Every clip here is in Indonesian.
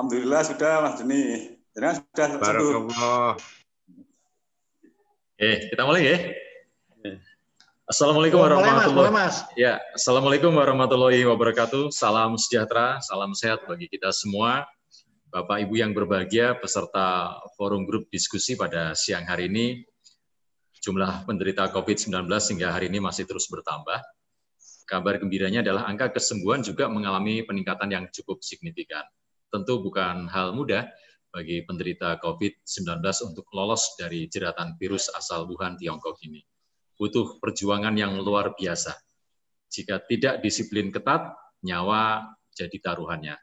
Alhamdulillah sudah, Mas Deni. Jadi sudah sembuh. Barakallah. Kita mulai ya. Assalamualaikum warahmatullahi wabarakatuh. Salam sejahtera, salam sehat bagi kita semua. Bapak Ibu yang berbahagia, peserta forum grup diskusi pada siang hari ini, jumlah penderita COVID-19 hingga hari ini masih terus bertambah. Kabar gembiranya adalah angka kesembuhan juga mengalami peningkatan yang cukup signifikan. Tentu bukan hal mudah bagi penderita COVID-19 untuk lolos dari jeratan virus asal Wuhan, Tiongkok ini. Butuh perjuangan yang luar biasa. Jika tidak disiplin ketat, nyawa jadi taruhannya.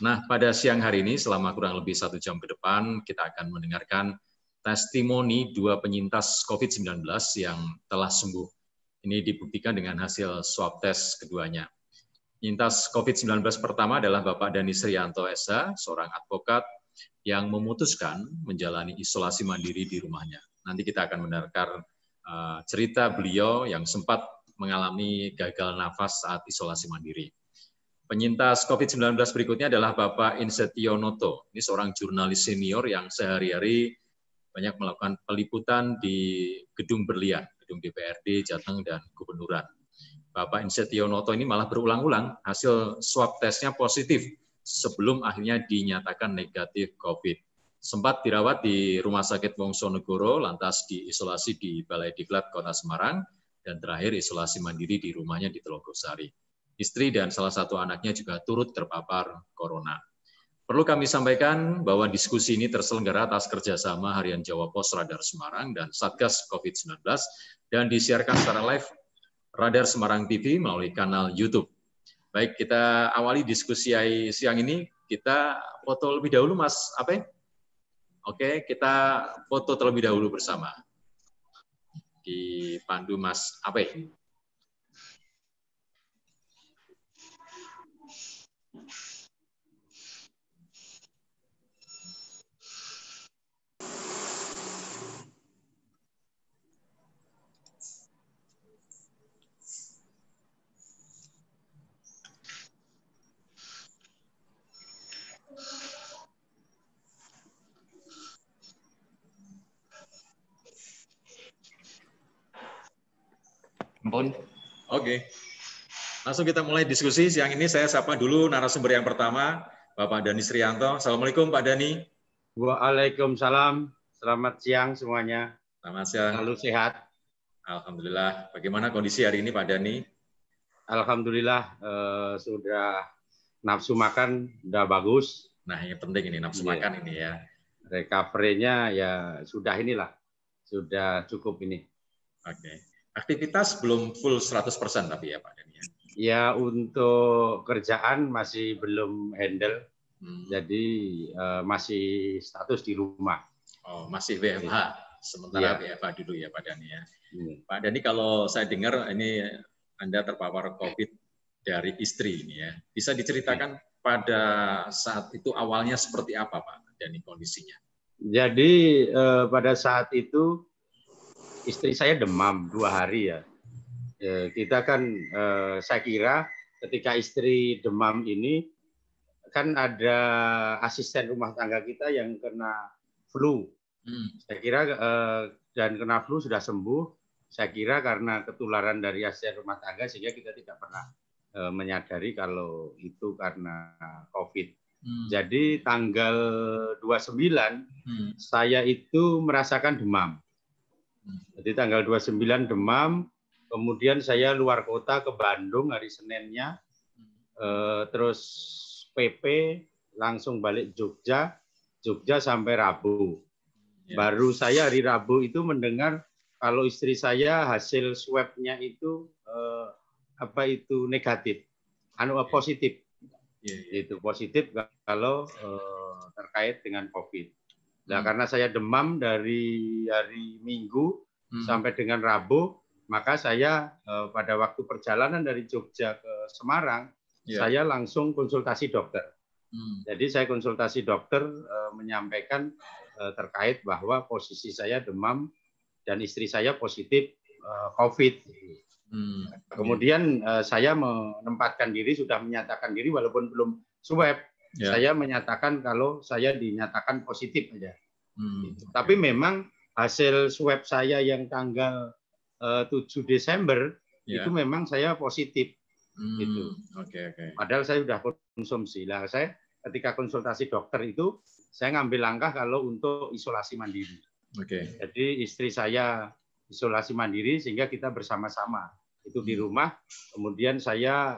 Nah, pada siang hari ini, selama kurang lebih 1 jam ke depan, kita akan mendengarkan testimoni 2 penyintas COVID-19 yang telah sembuh. Ini dibuktikan dengan hasil swab tes keduanya. Penyintas COVID-19 pertama adalah Bapak Dhani Srianto SH, seorang advokat yang memutuskan menjalani isolasi mandiri di rumahnya. Nanti kita akan mendengarkan cerita beliau yang sempat mengalami gagal nafas saat isolasi mandiri. Penyintas COVID-19 berikutnya adalah Bapak Insetio Noto. Ini seorang jurnalis senior yang sehari-hari banyak melakukan peliputan di Gedung Berlian, Gedung DPRD, Jateng, dan Gubernuran. Bapak Insetio Noto ini malah berulang-ulang hasil swab tesnya positif sebelum akhirnya dinyatakan negatif COVID. Sempat dirawat di Rumah Sakit Wongsonegoro, lantas diisolasi di Balai Diklat Kota Semarang, dan terakhir isolasi mandiri di rumahnya di Telogosari. Istri dan salah satu anaknya juga turut terpapar corona. Perlu kami sampaikan bahwa diskusi ini terselenggara atas kerjasama Harian Jawa Pos Radar Semarang dan Satgas COVID-19 dan disiarkan secara live Radar Semarang TV melalui kanal YouTube. Baik, kita awali diskusi siang ini. Kita foto lebih dahulu, Mas Ape. Oke, kita foto terlebih dahulu bersama. Dipandu Mas Ape. Oke, langsung kita mulai diskusi. Siang ini saya sapa dulu narasumber yang pertama, Bapak Dhani Srianto. Assalamualaikum Pak Dhani. Waalaikumsalam. Selamat siang semuanya. Selamat siang. Selalu sehat. Alhamdulillah. Bagaimana kondisi hari ini Pak Dhani? Alhamdulillah sudah nafsu makan sudah bagus. Nah, yang penting ini nafsu makan ini ya. Recovery-nya ya sudah inilah. Sudah cukup ini. Oke. Aktivitas belum full 100% tapi ya Pak Dhani ya? Ya, untuk kerjaan masih belum handle. Jadi masih status di rumah. Oh, masih WFH. Sementara WFH dulu ya Pak Dhani ya. Pak Dhani, kalau saya dengar ini Anda terpapar COVID dari istri ini ya. Bisa diceritakan pada saat itu awalnya seperti apa Pak Dhani kondisinya? Jadi pada saat itu istri saya demam 2 hari ya. Kita kan, saya kira ketika istri demam ini, kan ada asisten rumah tangga kita yang kena flu. Saya kira dan kena flu sudah sembuh. Saya kira karena ketularan dari asisten rumah tangga sehingga kita tidak pernah menyadari kalau itu karena COVID. Jadi tanggal 29 saya itu merasakan demam. Jadi tanggal 29 demam, kemudian saya luar kota ke Bandung hari Seninnya, terus PP langsung balik Jogja sampai Rabu. Baru saya hari Rabu itu mendengar kalau istri saya hasil swab-nya itu negatif, positif. Itu positif kalau terkait dengan COVID. Nah, karena saya demam dari hari Minggu sampai dengan Rabu, maka saya pada waktu perjalanan dari Jogja ke Semarang, saya langsung konsultasi dokter. Jadi saya konsultasi dokter menyampaikan terkait bahwa posisi saya demam dan istri saya positif COVID. Kemudian saya menempatkan diri, sudah menyatakan diri walaupun belum swab, Saya menyatakan kalau saya dinyatakan positif aja. Tapi memang hasil swab saya yang tanggal 7 Desember itu memang saya positif. Gitu. Padahal saya sudah konsumsi. Lah saya ketika konsultasi dokter itu saya ngambil langkah kalau untuk isolasi mandiri. Jadi istri saya isolasi mandiri sehingga kita bersama-sama itu di rumah. Kemudian saya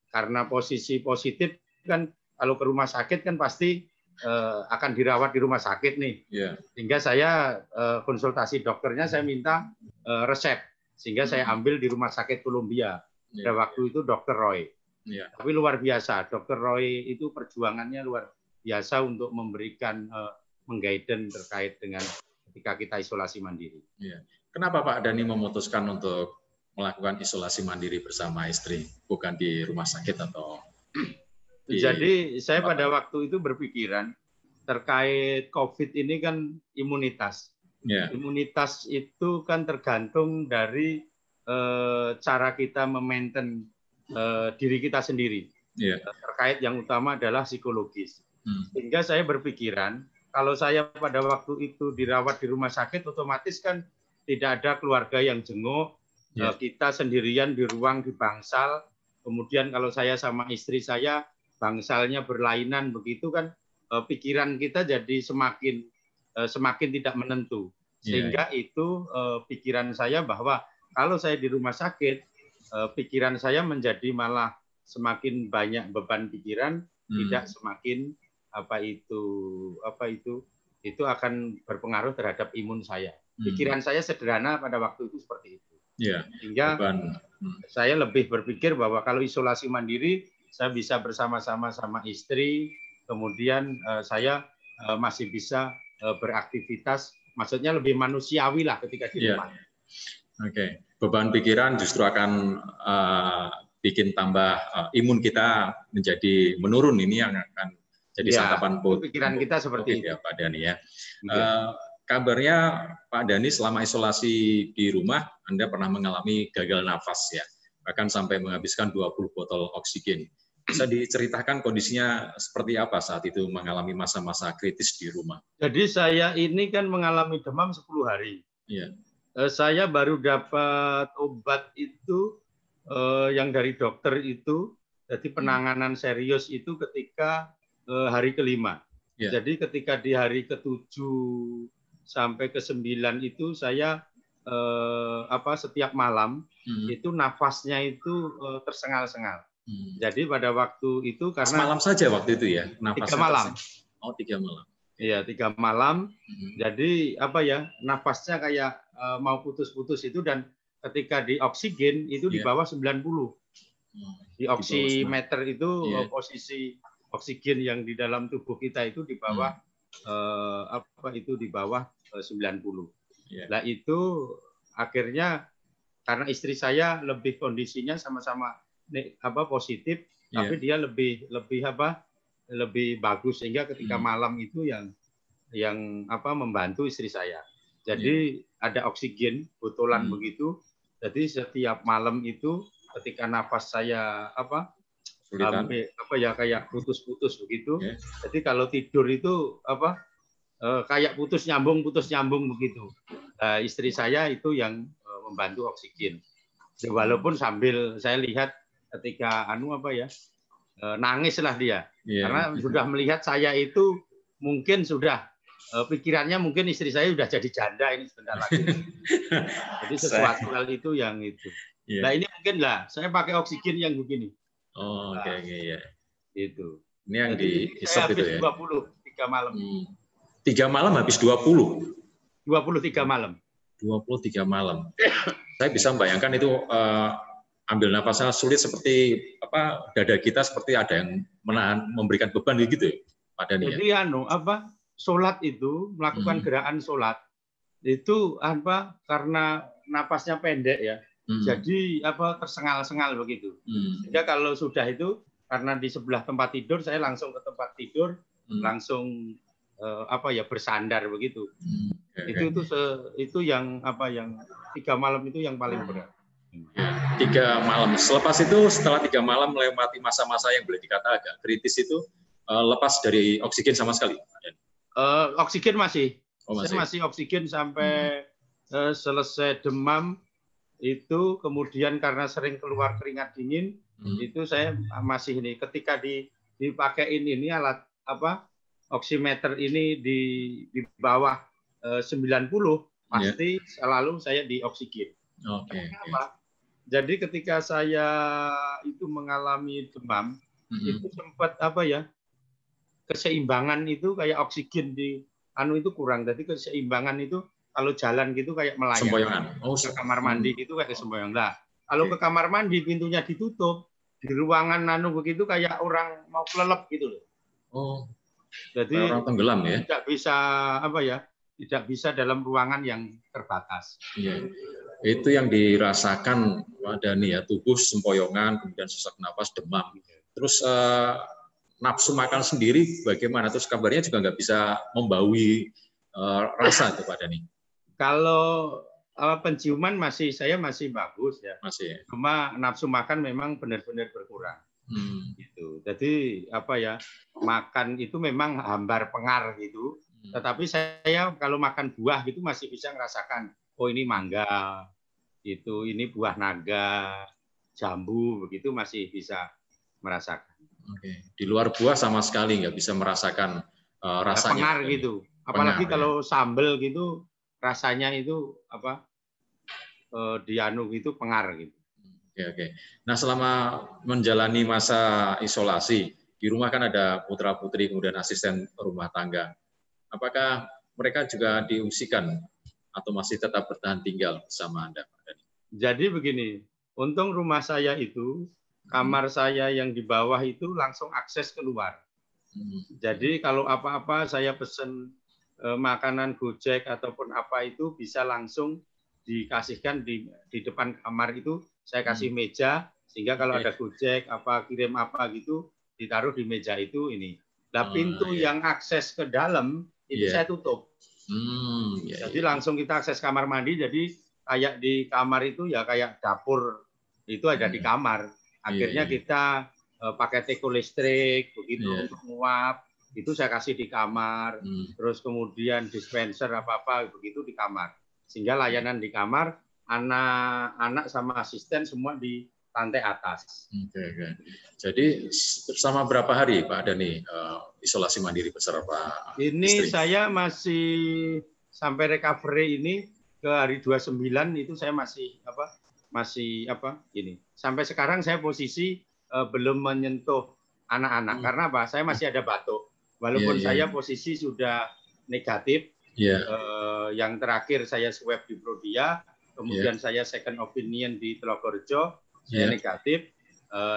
karena posisi positif kan kalau ke rumah sakit kan pasti akan dirawat di rumah sakit nih. Sehingga saya konsultasi dokternya saya minta resep sehingga saya ambil di rumah sakit Columbia. Pada waktu itu Dr. Roy. Tapi luar biasa, Dr. Roy itu perjuangannya luar biasa untuk memberikan mengguidance terkait dengan ketika kita isolasi mandiri. Kenapa Pak Dhani memutuskan untuk melakukan isolasi mandiri bersama istri, bukan di rumah sakit atau? Jadi saya pada waktu itu berpikiran terkait COVID ini kan imunitas. Imunitas itu kan tergantung dari cara kita memaintain diri kita sendiri. Terkait yang utama adalah psikologis. Sehingga saya berpikiran kalau saya pada waktu itu dirawat di rumah sakit, otomatis kan tidak ada keluarga yang jenguk. Kita sendirian di ruang di bangsal. Kemudian kalau saya sama istri saya bangsalnya berlainan begitu kan, pikiran kita jadi semakin tidak menentu. Sehingga itu pikiran saya bahwa kalau saya di rumah sakit, pikiran saya menjadi malah semakin banyak beban pikiran, tidak semakin itu akan berpengaruh terhadap imun saya. Pikiran saya sederhana pada waktu itu seperti itu. Sehingga saya lebih berpikir bahwa kalau isolasi mandiri, saya bisa bersama-sama sama istri, kemudian saya masih bisa beraktivitas, maksudnya lebih manusiawi lah ketika di rumah. Beban pikiran justru akan bikin tambah imun kita menjadi menurun. Ini yang akan jadi santapan pikiran kita seperti itu. Pak Dhani ya. Kabarnya Pak Dhani selama isolasi di rumah Anda pernah mengalami gagal nafas ya, bahkan sampai menghabiskan 20 botol oksigen. Bisa diceritakan kondisinya seperti apa saat itu mengalami masa-masa kritis di rumah? Jadi saya ini kan mengalami demam 10 hari. Saya baru dapat obat itu yang dari dokter itu, jadi penanganan serius itu ketika hari ke-5. Jadi ketika di hari ke-7 sampai ke-9 itu saya setiap malam itu nafasnya itu tersengal-sengal. Jadi pada waktu itu karena malam saja waktu itu ya, nafasnya 3 malam. 3 malam. Iya, 3 malam. Jadi nafasnya kayak mau putus-putus itu, dan ketika di oksigen itu di bawah 90. Di oximeter itu posisi oksigen yang di dalam tubuh kita itu di bawah di bawah 90. Nah itu akhirnya karena istri saya lebih kondisinya sama-sama positif, tapi dia lebih bagus, sehingga ketika malam itu yang membantu istri saya. Jadi ada oksigen botolan begitu. Jadi setiap malam itu ketika nafas saya kayak putus-putus begitu. Jadi kalau tidur itu kayak putus nyambung begitu. Istri saya itu yang membantu oksigen. Walaupun sambil saya lihat ketika nangislah dia, karena sudah melihat saya itu mungkin sudah pikirannya mungkin istri saya sudah jadi janda ini sebentar lagi. Jadi sesuatu hal itu yang itu. Nah ini mungkin saya pakai oksigen yang begini. Itu. Ini yang dihisap itu ya. 3 malam. 3 malam habis 20. 23 malam. 23 malam. Saya bisa membayangkan itu ambil nafasnya sulit, seperti dada kita seperti ada yang memberikan beban gitu ya, Pak Dhani. Jadi sholat itu melakukan gerakan sholat itu karena napasnya pendek ya, jadi tersengal-sengal begitu. Sehingga kalau sudah itu karena di sebelah tempat tidur, saya langsung ke tempat tidur, langsung bersandar begitu. Itu yang 3 malam itu yang paling berat. 3 malam. Selepas itu setelah 3 malam melewati masa-masa yang boleh dikata agak kritis itu, lepas dari oksigen sama sekali? Oksigen masih. Masih. Saya masih oksigen sampai selesai demam itu, kemudian karena sering keluar keringat dingin, itu saya masih ini. Ketika dipakein ini alat oximeter ini di bawah 90, pasti selalu saya di oksigen. Okay. Jadi ketika saya itu mengalami demam, itu sempat keseimbangan itu kayak oksigen di itu kurang. Jadi keseimbangan itu kalau jalan gitu kayak melayang. Semboyangan. Ke kamar mandi gitu kayak semboyang. Nah, kalau ke kamar mandi pintunya ditutup, di ruangan begitu kayak orang mau kelelep gitu loh. Jadi orang tenggelam ya. Tidak bisa tidak bisa dalam ruangan yang terbatas. Iya. Itu yang dirasakan Pak Dhani ya, tubuh sempoyongan, kemudian sesak napas, demam. Terus nafsu makan sendiri bagaimana? Terus kabarnya juga nggak bisa membaui rasa itu Pak Dhani. Kalau penciuman saya masih bagus ya. Masih. Cuma nafsu makan memang benar-benar berkurang. Gitu. Jadi makan itu memang hambar pengar gitu. Tetapi saya kalau makan buah gitu masih bisa merasakan, oh ini mangga, ini buah naga, jambu, begitu masih bisa merasakan. Oke. Di luar buah sama sekali nggak bisa merasakan rasanya. Pengar gitu. Apalagi kalau sambel gitu rasanya itu gitu pengar gitu. Oke. Nah, selama menjalani masa isolasi di rumah kan ada putra-putri kemudian asisten rumah tangga. Apakah mereka juga diungsikan atau masih tetap bertahan tinggal bersama Anda, Pak Dhani? Jadi begini, untung rumah saya itu kamar saya yang di bawah itu langsung akses keluar. Jadi kalau apa-apa saya pesen makanan Gojek ataupun apa itu bisa langsung dikasihkan di depan kamar itu. Saya kasih meja sehingga kalau ada Gojek kirim apa gitu ditaruh di meja itu ini. Nah, pintu yang akses ke dalam itu saya tutup. Jadi langsung kita akses kamar mandi. Jadi kayak di kamar itu ya kayak dapur itu ada di kamar. Akhirnya kita pakai teko listrik begitu untuk nguap. Itu saya kasih di kamar. Terus kemudian dispenser apa-apa begitu di kamar. Sehingga layanan di kamar, anak-anak sama asisten semua di lantai atas. Oke. Jadi selama berapa hari Pak Dhani isolasi mandiri bersama Pak Ini istri? Saya masih sampai recovery ini ke hari 29 itu saya masih ini. Sampai sekarang saya posisi belum menyentuh anak-anak karena saya masih ada batuk. Walaupun saya posisi sudah negatif. Yang terakhir saya swab di Prodia, kemudian saya second opinion di Telogorjo, saya negatif,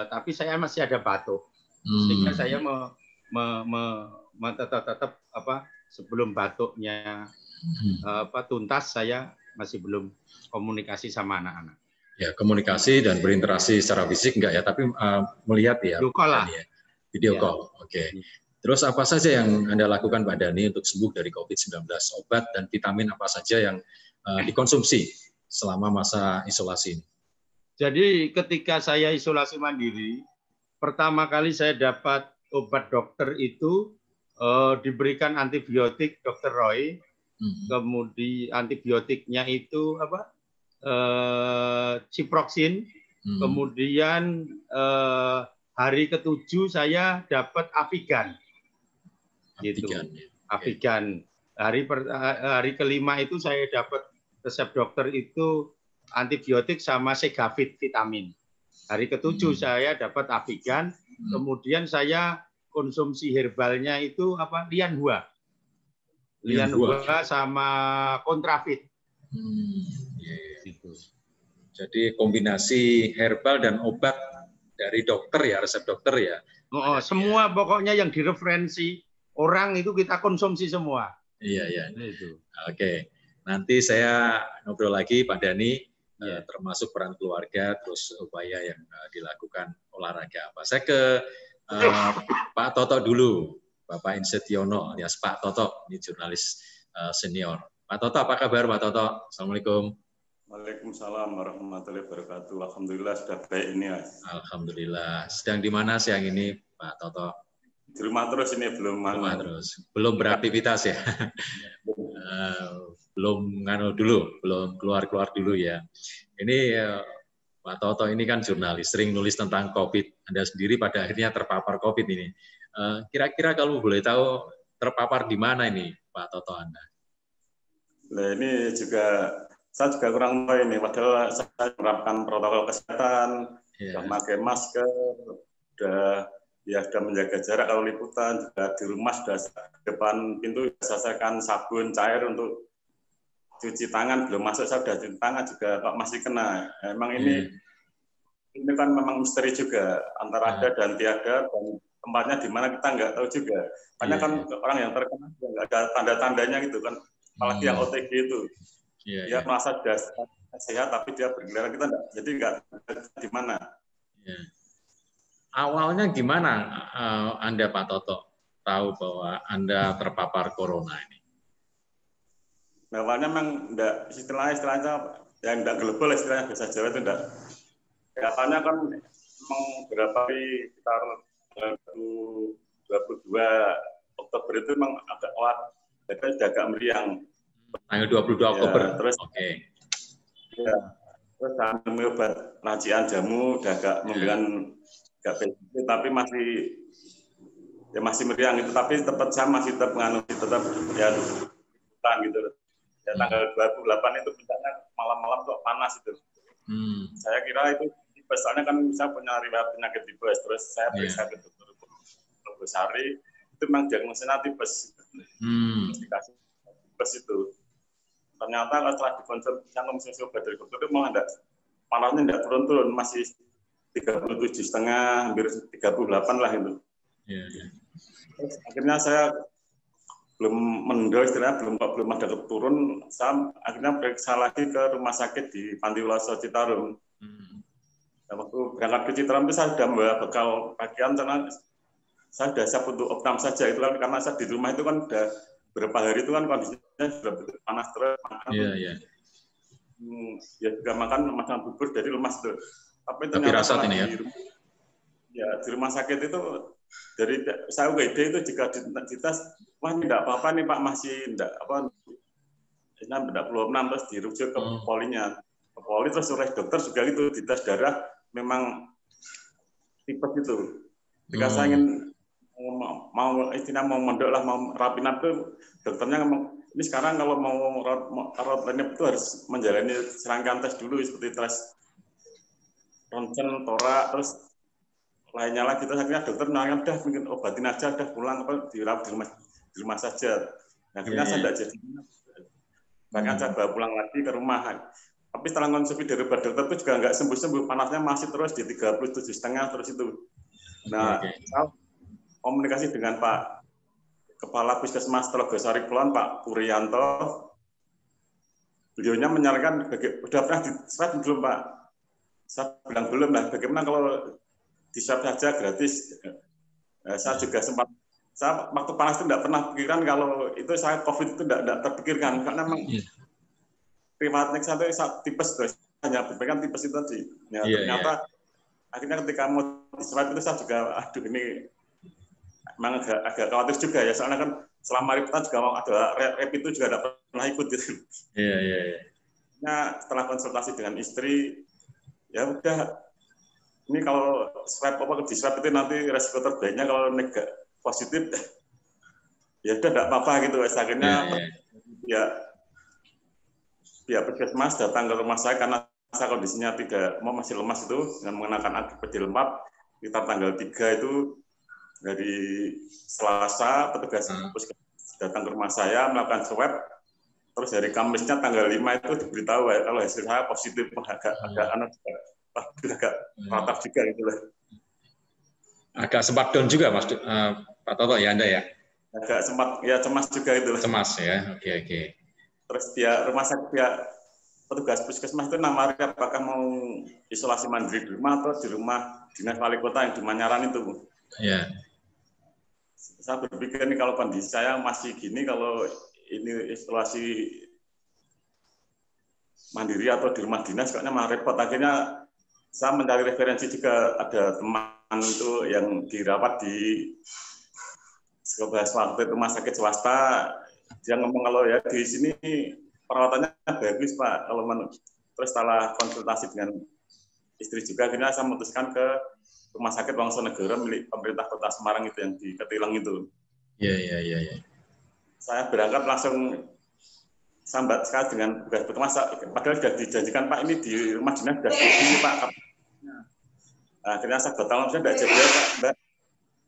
tapi saya masih ada batuk, sehingga saya tetap sebelum batuknya tuntas saya masih belum komunikasi sama anak-anak. Ya, komunikasi dan berinteraksi secara fisik enggak ya, tapi melihat ya. Video call lah. Video call, oke. Terus apa saja yang Anda lakukan Pak Dhani untuk sembuh dari COVID-19? Obat dan vitamin apa saja yang dikonsumsi selama masa isolasi ini? Jadi ketika saya isolasi mandiri, pertama kali saya dapat obat dokter itu diberikan antibiotik Dr. Roy, kemudian antibiotiknya itu ciproksin, kemudian hari ke-7 saya dapat Avigan. Gitu. Avigan. Hari ke-5 itu saya dapat resep dokter itu antibiotik sama Segafit vitamin. Hari ke-7 saya dapat Avigan, kemudian saya konsumsi herbalnya itu Lianhua. Lianhua sama Kontravit. Gitu. Jadi kombinasi herbal dan obat dari dokter ya, resep dokter ya. Semua pokoknya yang direferensi orang itu kita konsumsi semua. Iya. Itu. Oke. Nanti saya ngobrol lagi Pak Dhani, termasuk peran keluarga, terus upaya yang dilakukan olahraga apa. Saya ke Pak Toto dulu, Bapak Insetiono alias Pak Toto, ini jurnalis senior. Pak Toto, apa kabar Pak Toto? Assalamualaikum. Waalaikumsalam warahmatullahi wabarakatuh. Alhamdulillah sudah baik ini. Alhamdulillah. Sedang di mana siang ini Pak Toto? di rumah terus ini belum belum beraktivitas ya. Belum keluar dulu ya. Ini Pak Toto ini kan jurnalis, sering nulis tentang COVID. Anda sendiri pada akhirnya terpapar COVID ini. Kira-kira kalau boleh tahu terpapar di mana ini Pak Toto Anda? Nah, ini juga saya juga kurang tahu ini. Padahal saya menerapkan protokol kesehatan, sudah pakai masker, sudah menjaga jarak kalau liputan, juga di rumah sudah depan pintu selesaikan sabun cair untuk cuci tangan, belum masuk saya sudah cuci tangan juga kok masih kena. Emang ini kan memang misteri juga antara ada dan tiada, dan tempatnya di mana kita nggak tahu juga. Karena kan orang yang terkena nggak ada tanda-tandanya gitu kan, apalagi yang OTG itu, dia merasa sudah sehat tapi dia bergejala, kita nggak, jadi nggak di mana. Awalnya gimana Anda Pak Toto tahu bahwa Anda terpapar corona ini? Awalnya memang enggak, istilahnya yang enggak global, istilahnya bahasa Jawa itu enggak. Kelihatannya kan memang beberapa hari sekitar 22 Oktober itu memang agak meriang. Tanggal 22 Oktober. Terus ya. Terus saya minum obat racian jamu, udah agak memberikan agak bensin, tapi masih meriang itu, tapi saya masih tetap menganut tetap ya gitu. Ya, tanggal 28 itu puncaknya malam-malam kok panas itu. Saya kira itu tipes, soalnya kan saya punya riwayat penyakit tipes, terus saya periksa ke dokter Besari, itu memang diagnosisnya tipes. Dikasih tipes itu. Ternyata setelah dikonsumsi obat dari dokter itu malah panasnya tidak turun-turun, masih 37,5, hampir 38 lah itu. Terus akhirnya saya belum menunda, istilahnya belum ada turun, saya akhirnya periksa lagi ke rumah sakit di Pantiwiloso Citarum. Waktu berangkat ke Citarum itu saya sudah membawa bekal pakaian, karena saya sudah siap untuk opnam saja, itu kan karena saya di rumah itu kan sudah beberapa hari itu kan kondisinya sudah panas terus, makan ya juga makan bubur dari lemas itu. Tapi ternyata di rumah sakit itu dari saya UGD itu jika dites, wah tidak apa-apa nih Pak, masih tidak perlu opnam, terus dirujuk ke polinya, ke poli, terus oleh dokter juga itu dites darah memang tipes itu. Jika saya ingin mau mendok lah, mau rapinap itu dokternya ngomong, ini sekarang kalau mau rapinap itu harus menjalani serangkaian tes dulu, seperti tes ronsen, torak, terus lainnya lagi. Terus akhirnya dokter nanya, udah mungkin obatin aja, udah pulang dirawat di rumah saja. Nah, akhirnya saya tidak jadi, bahkan saya bawa pulang lagi ke rumah. Tapi setelah konsumsi dari obat dokter itu juga nggak sembuh-sembuh, panasnya masih terus di 37,5 terus itu. Nah, saya komunikasi dengan Pak Kepala Puskesmas Telogosari Kulon, Pak Purianto. Beliaunya menyarankan, udah pernah di-swab belum Pak? Saya bilang belum lah, bagaimana kalau di-swab saja gratis. Saya juga sempat, saya waktu panas itu tidak pernah pikirkan kalau itu saya COVID itu tidak terpikirkan, karena memang primatnik saya tipes, hanya berpegang tipes itu tadi. Ya, ternyata akhirnya ketika mau di-swab itu saya juga, aduh ini memang agak khawatir juga ya, soalnya kan selama liputan juga mau ada rapid itu juga tidak pernah ikut gitu. Nah, setelah konsultasi dengan istri, ya udah, ini kalau swab di swab itu nanti resiko terbaiknya kalau negatif positif, ya udah tidak apa-apa gitu. Akhirnya ya puskesmas datang ke rumah saya karena saya kondisinya masih lemas itu, dengan mengenakan APD lengkap. Kita tanggal 3 itu dari Selasa, petugas puskesmas datang ke rumah saya melakukan swab. Terus hari Kamisnya tanggal 5 itu diberitahu kalau hasil saya positif, agak ratap juga gitu lah. Agak sempat down juga Mas Pak Toto ya Anda ya? Agak sempat ya cemas juga itu lah. Cemas ya, oke. Terus rumah sakit petugas puskesmas itu namanya apakah mau isolasi mandiri di rumah atau di rumah dinas wali kota yang di Manyaran itu. Saya berpikir nih kalau kondisi saya masih gini, kalau ini isolasi mandiri atau di rumah dinas kayaknya malah repot. Akhirnya saya mencari referensi juga, ada teman itu yang dirawat di waktu itu rumah sakit swasta, dia ngomong kalau ya di sini perawatannya bagus Pak. Kalau terus setelah konsultasi dengan istri juga, akhirnya saya memutuskan ke Rumah Sakit Wongsonegoro milik pemerintah Kota Semarang itu yang di Ketilang itu. Iya. Saya berangkat langsung sambat sekali dengan tugas pertama, padahal sudah dijanjikan Pak, ini di rumah dinas sudah jadi Pak. Nah, akhirnya saya batal, saya tidak jadi Pak, Mbak.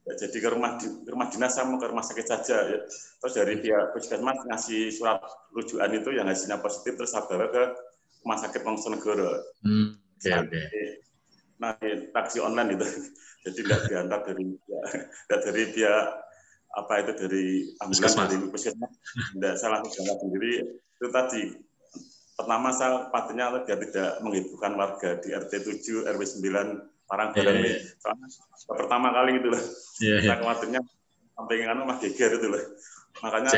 Jadi ke rumah dinas, saya mau ke rumah sakit saja. Ya. Terus dari pihak puskesmas ngasih surat rujukan itu yang hasilnya positif, terus saya bawa ke Rumah Sakit Wongsonegoro. Nah, taksi online itu, jadi tidak diantar dari pihak apa itu dari ambulans dari puskesmas. Tidak, saya langsung jalan sendiri. Itu tadi pertama saya pastinya dia tidak menghiburkan warga di RT 7 RW 9 Paranggalang ini. Pertama kali gitu loh. Saya khawatirnya sampai nganu mah geger itu loh. Makanya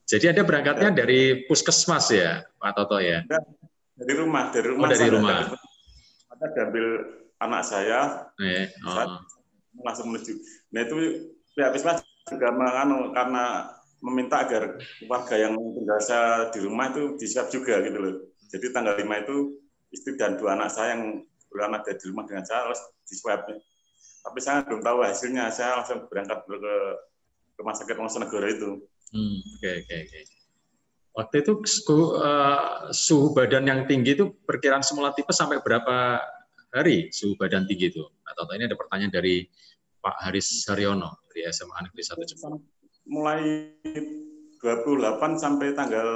jadi ada berangkatnya dari puskesmas ya, Pak Toto ya? Dari rumah. Dari rumah. Ada diambil anak saya langsung menuju. Nah itu pihak puskesmas juga menganu karena meminta agar warga yang tinggal di rumah itu disiap juga gitu loh. Jadi tanggal 5 itu istri dan 2 anak saya yang berada di rumah dengan saya harus diswab. Tapi saya belum tahu hasilnya. Saya langsung berangkat ke Rumah Sakit Wongsonegoro itu. Oke. Waktu itu suhu badan yang tinggi itu perkiraan semula tipes sampai berapa hari suhu badan tinggi itu? Atau ini ada pertanyaan dari Pak Haris Haryono dari SMA Negeri 1 Jepang. Mulai 28 sampai tanggal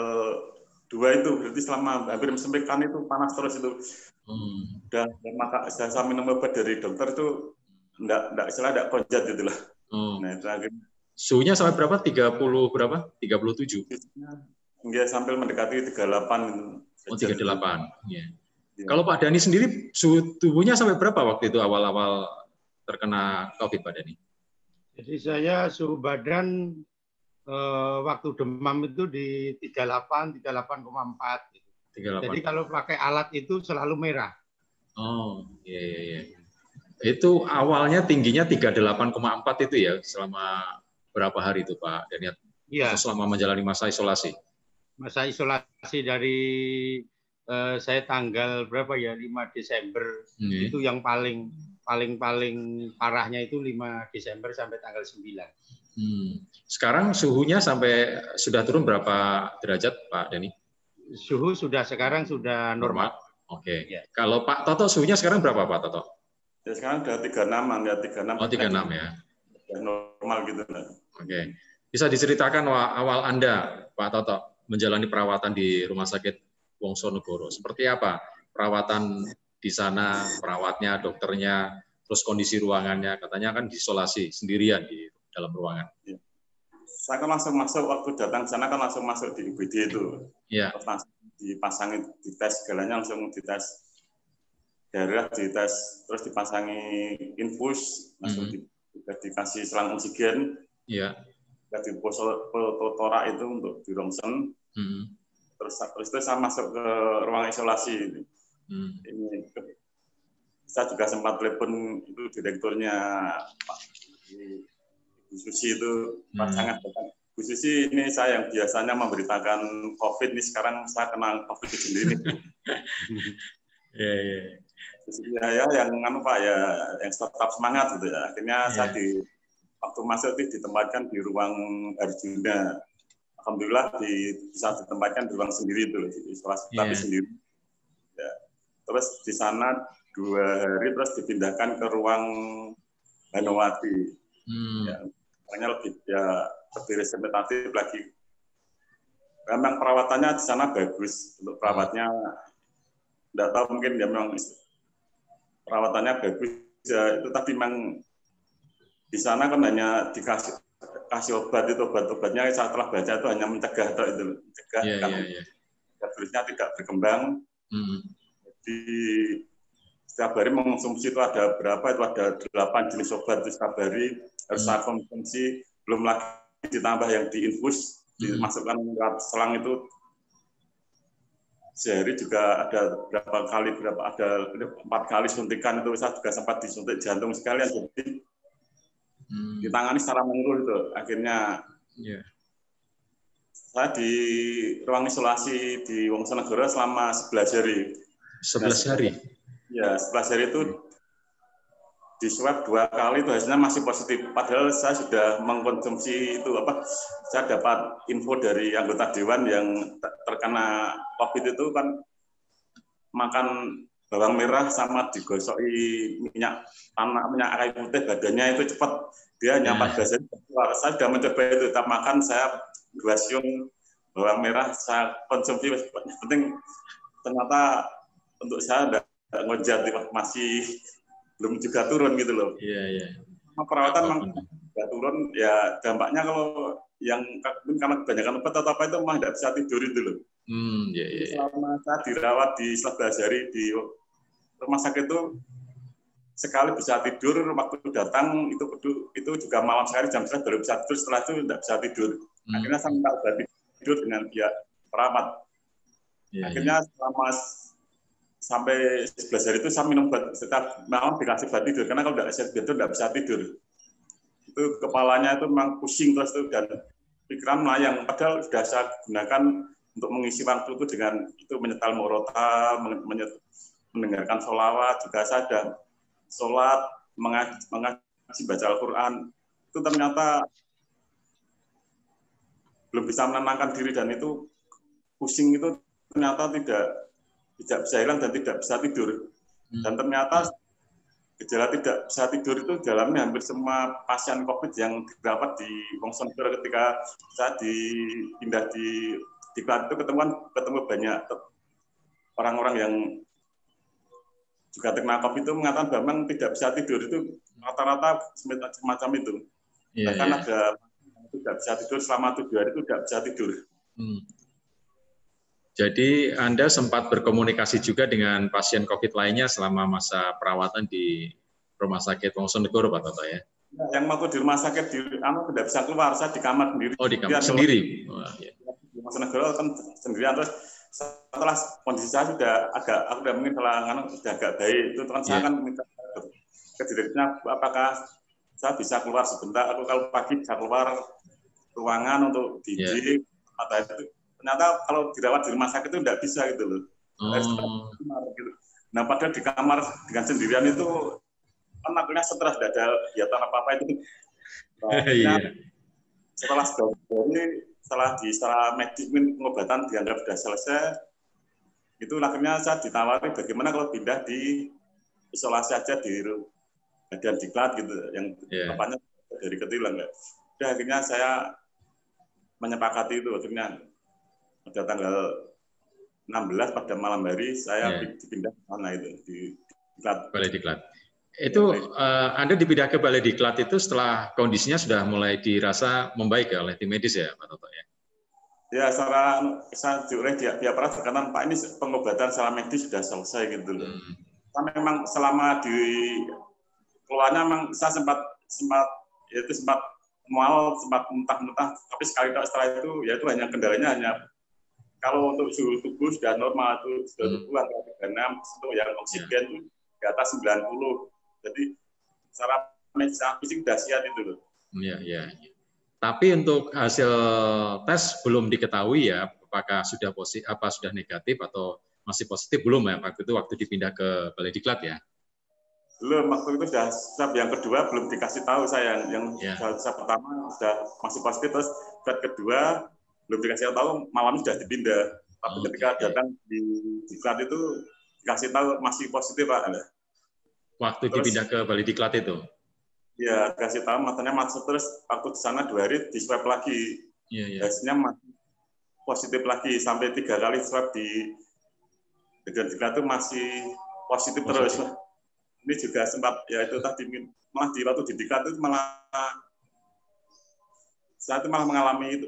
2 itu berarti selama hampir sempekan itu panas terus itu. Dan maka saya minum obat dari dokter itu enggak konjat gitu lah. Nah, itu akhirnya suhunya sampai berapa? 30 berapa? 37. Enggak, sampai mendekati 38. Oh, 38. Ya. Kalau Pak Dani sendiri suhu tubuhnya sampai berapa waktu itu awal-awal terkena COVID, Pak Dani? Jadi saya suhu badan waktu demam itu di 38, 38,4. 38. Jadi kalau pakai alat itu selalu merah. Oh, iya. Itu awalnya tingginya 38,4 itu ya, selama berapa hari itu Pak Dani? Iya. Selama menjalani masa isolasi? Masa isolasi dari saya tanggal berapa ya, 5 Desember. Itu yang paling parahnya itu 5 Desember sampai tanggal 9. Sekarang suhunya sampai sudah turun berapa derajat Pak Dani? Suhu sekarang sudah normal. Oke. Ya. Kalau Pak Toto suhunya sekarang berapa Pak Toto? Ya sekarang udah 36 ya, 36. Oh, 36 ya. Normal gitu. Oke. Bisa diceritakan awal Anda Pak Toto menjalani perawatan di Rumah Sakit Wongsonegoro. Seperti apa perawatan di sana, perawatnya, dokternya, terus kondisi ruangannya, katanya kan diisolasi sendirian di dalam ruangan. Ya. Saya kan langsung masuk waktu datang sana kan langsung masuk di UGD itu. Iya. Langsung dipasangin, dites segalanya, langsung dites darah, dites, terus dipasangi infus, langsung dikasih selang oksigen. Iya. Di torak itu untuk di rongsen. Terus itu saya masuk ke ruang isolasi. Ini saya juga sempat telepon itu direkturnya Pak Bu Susi itu pasangan. Bu Susi ini saya yang biasanya memberitakan COVID, ini sekarang saya kena COVID sendiri. Ya, yang Pak ya, yang tetap semangat gitu ya. Akhirnya saya waktu masuk itu ditempatkan di ruang Arjuna. Alhamdulillah bisa ditempatkan di ruang sendiri itu, isolasi tapi sendiri. Ya. Terus di sana 2 hari terus dipindahkan ke ruang Hanowati. Ya, makanya lebih representatif lagi. Memang perawatannya di sana bagus untuk perawatnya. Tidak tahu mungkin ya memang perawatannya bagus ya, itu tapi memang di sana kan hanya kasih obat, itu obat-obatnya saya telah baca itu hanya mencegah atau itu mencegah virusnya tidak berkembang. Jadi setiap hari mengonsumsi itu ada berapa, itu ada 8 jenis obat itu setiap hari harus saya konsumsi, belum lagi ditambah yang diinfus, dimasukkan selang itu sehari juga ada ada 4 kali suntikan itu. Saya juga sempat disuntik jantung sekalian. Jadi ditangani secara menyeluruh itu. Akhirnya saya di ruang isolasi di Wonosobo selama 11 hari. 11 hari? Ya, 11 hari itu di swab 2 kali itu hasilnya masih positif. Padahal saya sudah mengkonsumsi itu saya dapat info dari anggota dewan yang terkena COVID itu kan makan bawang merah sama digosoki minyak kayu putih, badannya itu cepat. Dia hanya 14 hari keluar. Saya sudah mencoba itu, tetap makan, saya 2 siung bawang merah saya konsumsi. Penting ternyata untuk saya tidak ngejat, masih belum juga turun gitu loh. Perawatan memang tidak turun, ya dampaknya kalau yang karena kebanyakan obat atau apa itu mah tidak bisa tidur itu loh. Selama saya dirawat di 11 hari di rumah sakit itu sekali bisa tidur, waktu datang itu juga malam sekali jam 11 baru bisa tidur, setelah itu tidak bisa tidur. Akhirnya saya minta obat tidur dengan pihak perawat. Akhirnya selama sampai 11 hari itu saya minum obat, setiap malam dikasih obat tidur, karena kalau tidak bisa tidur. Itu kepalanya itu memang pusing terus itu, dan pikiran melayang. Padahal sudah saya gunakan untuk mengisi waktu itu dengan itu menyetel murota, mendengarkan sholawat, juga saya ada sholat, mengaji baca Al-Quran. Itu ternyata belum bisa menenangkan diri, dan itu pusing itu ternyata tidak bisa hilang dan tidak bisa tidur. Dan ternyata gejala tidak bisa tidur itu dalamnya hampir semua pasien COVID yang dirawat di Wonosobo ketika saya dipindah di Diklat itu ketemu banyak orang-orang yang juga terkena COVID itu mengatakan bahwa memang tidak bisa tidur, itu rata-rata semacam itu. Bahkan ada tidak bisa tidur selama 7 hari itu tidak bisa tidur. Jadi Anda sempat berkomunikasi juga dengan pasien COVID lainnya selama masa perawatan di Rumah Sakit Wonosobo, Pak Toto ya? Yang waktu di rumah sakit tidak bisa keluar, saya di kamar sendiri. Oh, di kamar sendiri? Di Wonosobo kan sendirian, terus setelah kondisi saya sudah mungkin sudah agak baik, itu kan saya kan minta ke direkturnya apakah saya bisa keluar sebentar, atau kalau pagi bisa keluar ruangan untuk didik, atau itu. Ternyata kalau dirawat di rumah sakit itu tidak bisa gitu loh. Nah, padahal di kamar dengan sendirian itu kan akhirnya stres, tidak ada kegiatan apa-apa itu. Setelah setelah medis pengobatan dianggap sudah selesai, itu akhirnya saya ditawari bagaimana kalau pindah di isolasi aja di bagian Diklat gitu, yang bapaknya dari Ketilang. Udah akhirnya saya menyepakati itu, akhirnya pada tanggal 16 pada malam hari saya dipindah ke sana itu di Diklat. Balai Diklat. Itu Anda dipindah ke Balai Diklat itu setelah kondisinya sudah mulai dirasa membaik oleh tim medis ya, Pak Toto ya? Ya, saya oleh pihak perawat karena Pak ini pengobatan secara medis sudah selesai gitu loh. Saya memang selama di keluarnya memang saya sempat mual, sempat muntah-muntah, tapi sekali setelah itu ya itu hanya kendalanya hanya kalau untuk suhu tubuh sudah normal, itu sudah tubuh antara 36, itu yang oksigen itu di atas 90. Jadi secara medis fisik sudah siap itu loh. Iya. Tapi untuk hasil tes belum diketahui ya, apakah sudah positif, sudah negatif atau masih positif belum ya waktu dipindah ke Balai Diklat ya? Belum, waktu itu sudah swab yang kedua belum dikasih tahu saya, yang swab pertama sudah masih positif, terus swab kedua belum dikasih tahu, malam sudah dipindah. Tapi ketika datang di Diklat itu dikasih tahu masih positif Pak. Waktu terus, dipindah ke Balai Diklat itu? Ya, dikasih tahu matanya masuk, terus waktu di sana 2 hari di swab lagi. Hasilnya masih positif lagi, sampai 3 kali swab di Diklat itu masih positif terus. Ini juga sempat ya itu tadi malah di waktu di Diklat itu saya itu malah mengalami itu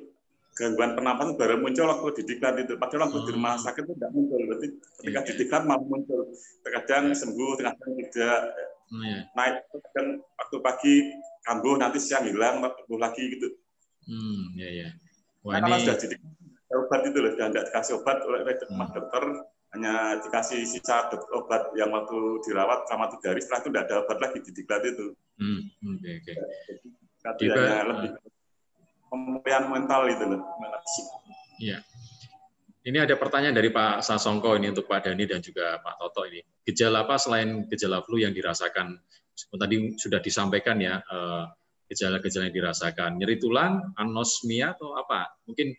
gangguan pernapasan baru muncul waktu di Diklat itu. Padahal waktu di rumah sakit itu tidak muncul. Berarti ketika di Diklat malah muncul. Terkadang sembuh, terkadang tidak. Naik kadang waktu pagi kambuh, nanti siang hilang, kambuh lagi gitu. Wah, karena sudah jadi obat itu loh, sudah tidak dikasih obat oleh dokter, hanya dikasih sisa obat yang waktu dirawat selama 3 hari, setelah itu tidak ada obat lagi di diklat itu. Jadi hanya lebih pemulihan mental itu loh. Iya. Ini ada pertanyaan dari Pak Sasongko ini untuk Pak Dhani dan juga Pak Toto ini. Gejala apa selain gejala flu yang dirasakan? Tadi sudah disampaikan ya, gejala-gejala yang dirasakan. Nyeri tulang, anosmia atau apa? Mungkin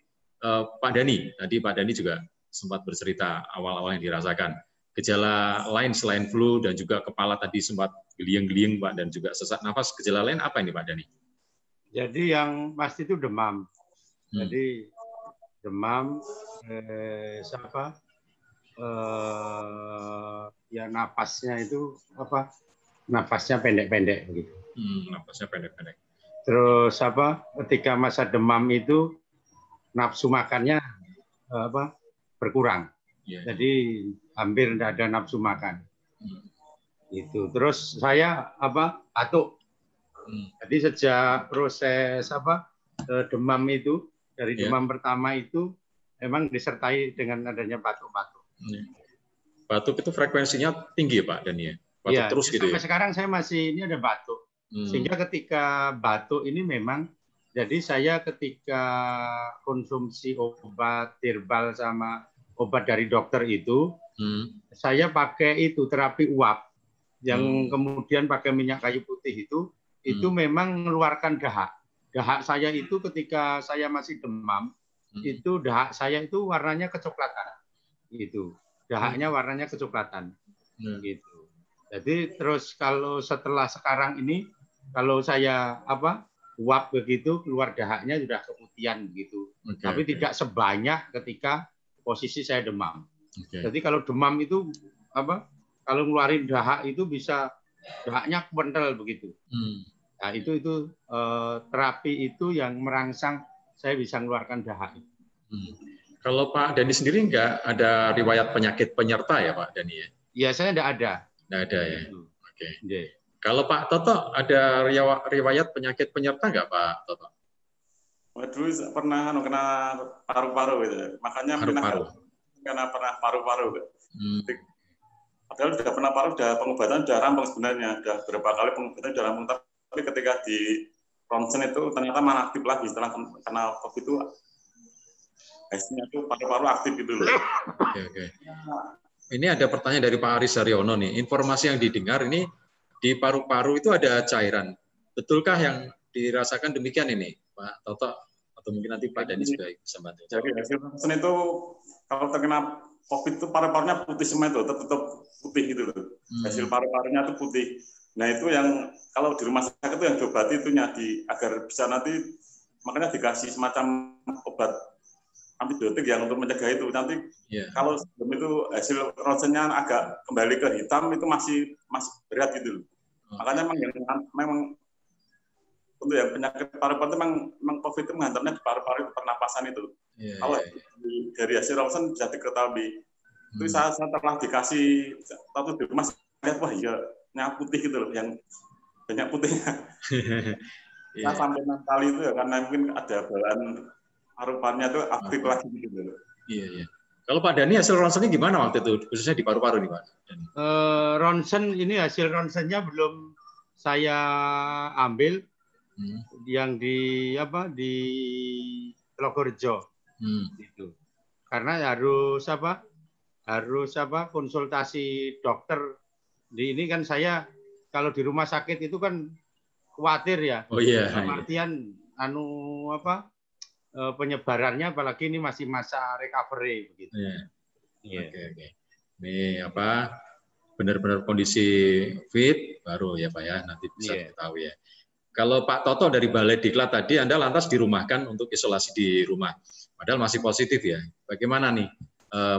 Pak Dhani, tadi Pak Dhani juga sempat bercerita awal-awal yang dirasakan. Gejala lain selain flu dan juga kepala tadi sempat geliang-geliang Pak, dan juga sesak nafas. Gejala lain apa ini Pak Dhani? Jadi yang pasti itu demam. Jadi demam, ya napasnya itu apa? Napasnya pendek-pendek begitu. Napasnya pendek-pendek. Terus ketika masa demam itu nafsu makannya berkurang. Jadi hampir tidak ada nafsu makan. Itu. Terus saya batuk. Jadi sejak proses demam itu, dari demam pertama itu memang disertai dengan adanya batuk-batuk. Batuk itu frekuensinya tinggi Pak Dhani ya? Batuk terus gitu sampai ya? Sekarang saya masih ini ada batuk. Sehingga ketika batuk ini memang, jadi saya ketika konsumsi obat herbal sama obat dari dokter itu, saya pakai itu terapi uap yang kemudian pakai minyak kayu putih itu memang mengeluarkan dahak. Dahak saya itu ketika saya masih demam, itu dahak saya itu warnanya kecoklatan. Gitu. Dahaknya warnanya kecoklatan. Gitu. Jadi terus kalau setelah sekarang ini, kalau saya uap begitu, keluar dahaknya sudah keputihan begitu. Tapi tidak sebanyak ketika posisi saya demam. Jadi kalau demam itu kalau ngeluarin dahak itu bisa dahaknya kental begitu. Nah, itu terapi itu yang merangsang saya bisa mengeluarkan dahak. Kalau Pak Dhani sendiri nggak ada riwayat penyakit penyerta ya Pak Dhani ya? Ya, saya nggak ada. Nggak ada ya. Oke. Kalau Pak Toto ada riwayat penyakit penyerta nggak Pak Toto? Dulu pernah kena paru-paru gitu. Makanya karena pernah paru-paru. Padahal sudah pernah paru, sudah pengobatan sudah rampung sebenarnya, sudah beberapa kali pengobatan sudah rampung. Tapi ketika di ronsen itu ternyata malah aktif lagi setelah kena COVID itu, hasilnya itu paru-paru aktif gitu loh. Oke. Ini ada pertanyaan dari Pak Aris Haryono nih. Informasi yang didengar ini di paru-paru itu ada cairan. Betulkah yang dirasakan demikian ini, Pak Toto? Atau mungkin nanti Pak Dhani juga bisa bantu. Jadi hasil ronsen itu kalau terkena COVID itu paru-parunya putih semua itu, tertutup putih gitu loh. Hasil paru-parunya itu putih. Nah itu yang kalau di rumah sakit itu yang diobati itu agar bisa nanti, makanya dikasih semacam obat antibiotik yang untuk mencegah itu. Nanti kalau sebelum itu hasil ronsennya agak kembali ke hitam itu masih berat gitu loh. Makanya memang untuk yang penyakit paru-paru itu memang COVID itu menghantamnya di paru-paru itu pernapasan itu. Kalau dari hasil ronsen bisa diketahui. Itu saya telah dikasih satu di rumah lihat, wah iya putih gitu loh, yang banyak putihnya. Saya sampai 6 kali itu ya karena mungkin ada bawaan paru-parunya itu aktif lagi gitu loh. Iya. Kalau Pak Dhani hasil ronsennya gimana waktu itu, khususnya di paru-paru nih Pak? Ronsen ini hasil ronsennya belum saya ambil. Yang di Logorejo gitu. Karena harus konsultasi dokter. Ini kan saya kalau di rumah sakit itu kan khawatir ya. Artian penyebarannya, apalagi ini masih masa recovery begitu. Oke. Ini benar-benar kondisi fit baru ya Pak ya, nanti bisa diketahui ya. Kalau Pak Toto dari Balai Diklat tadi, Anda lantas dirumahkan untuk isolasi di rumah. Padahal masih positif ya. Bagaimana nih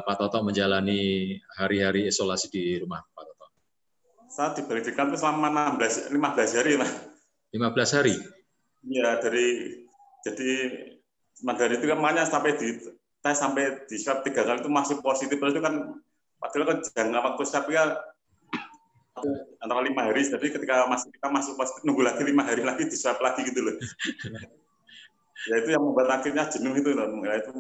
Pak Toto menjalani hari-hari isolasi di rumah Pak Toto? Saya di Balai Diklat itu selama 15 hari lah. 15 hari? Iya, jadi dari itu kan makanya sampai di swab 3 kali itu masih positif. Terus itu kan padahal kan jangka waktu swabnya antara 5 hari, jadi ketika kita masuk positif nunggu lagi 5 hari lagi di swab lagi gitu loh. Ya itu yang membuat akhirnya jenuh itu loh. Ya itu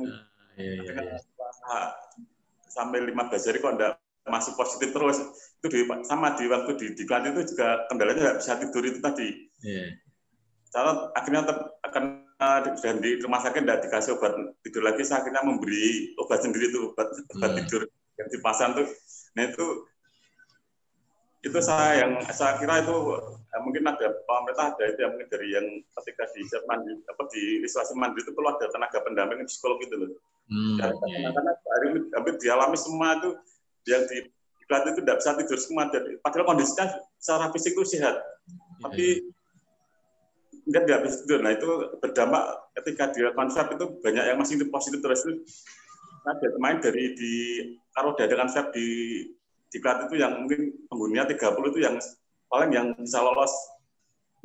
sampai 15 hari kok enggak masih positif terus. Itu sama di waktu di diklat itu juga kendalanya nggak bisa tidur itu tadi. Karena akhirnya akan dan di rumah sakit tidak dikasih obat tidur lagi, saya akhirnya memberi obat sendiri itu obat tidur yang dipasang tuh. Nah itu saya kira itu mungkin ada pemerintah ada itu yang mungkin dari yang ketika di isolasi mandiri itu perlu ada tenaga pendamping psikolog gitu loh. Karena hampir dialami semua itu yang di diklat itu tidak bisa tidur semua, padahal kondisinya secara fisik itu sehat, tapi nggak bisa tidur. Nah itu berdampak ketika di swab itu banyak yang masih positif terus. Ada kemarin kalau diadakan swab di diklat itu yang mungkin penghuninya 30 itu yang paling yang bisa lolos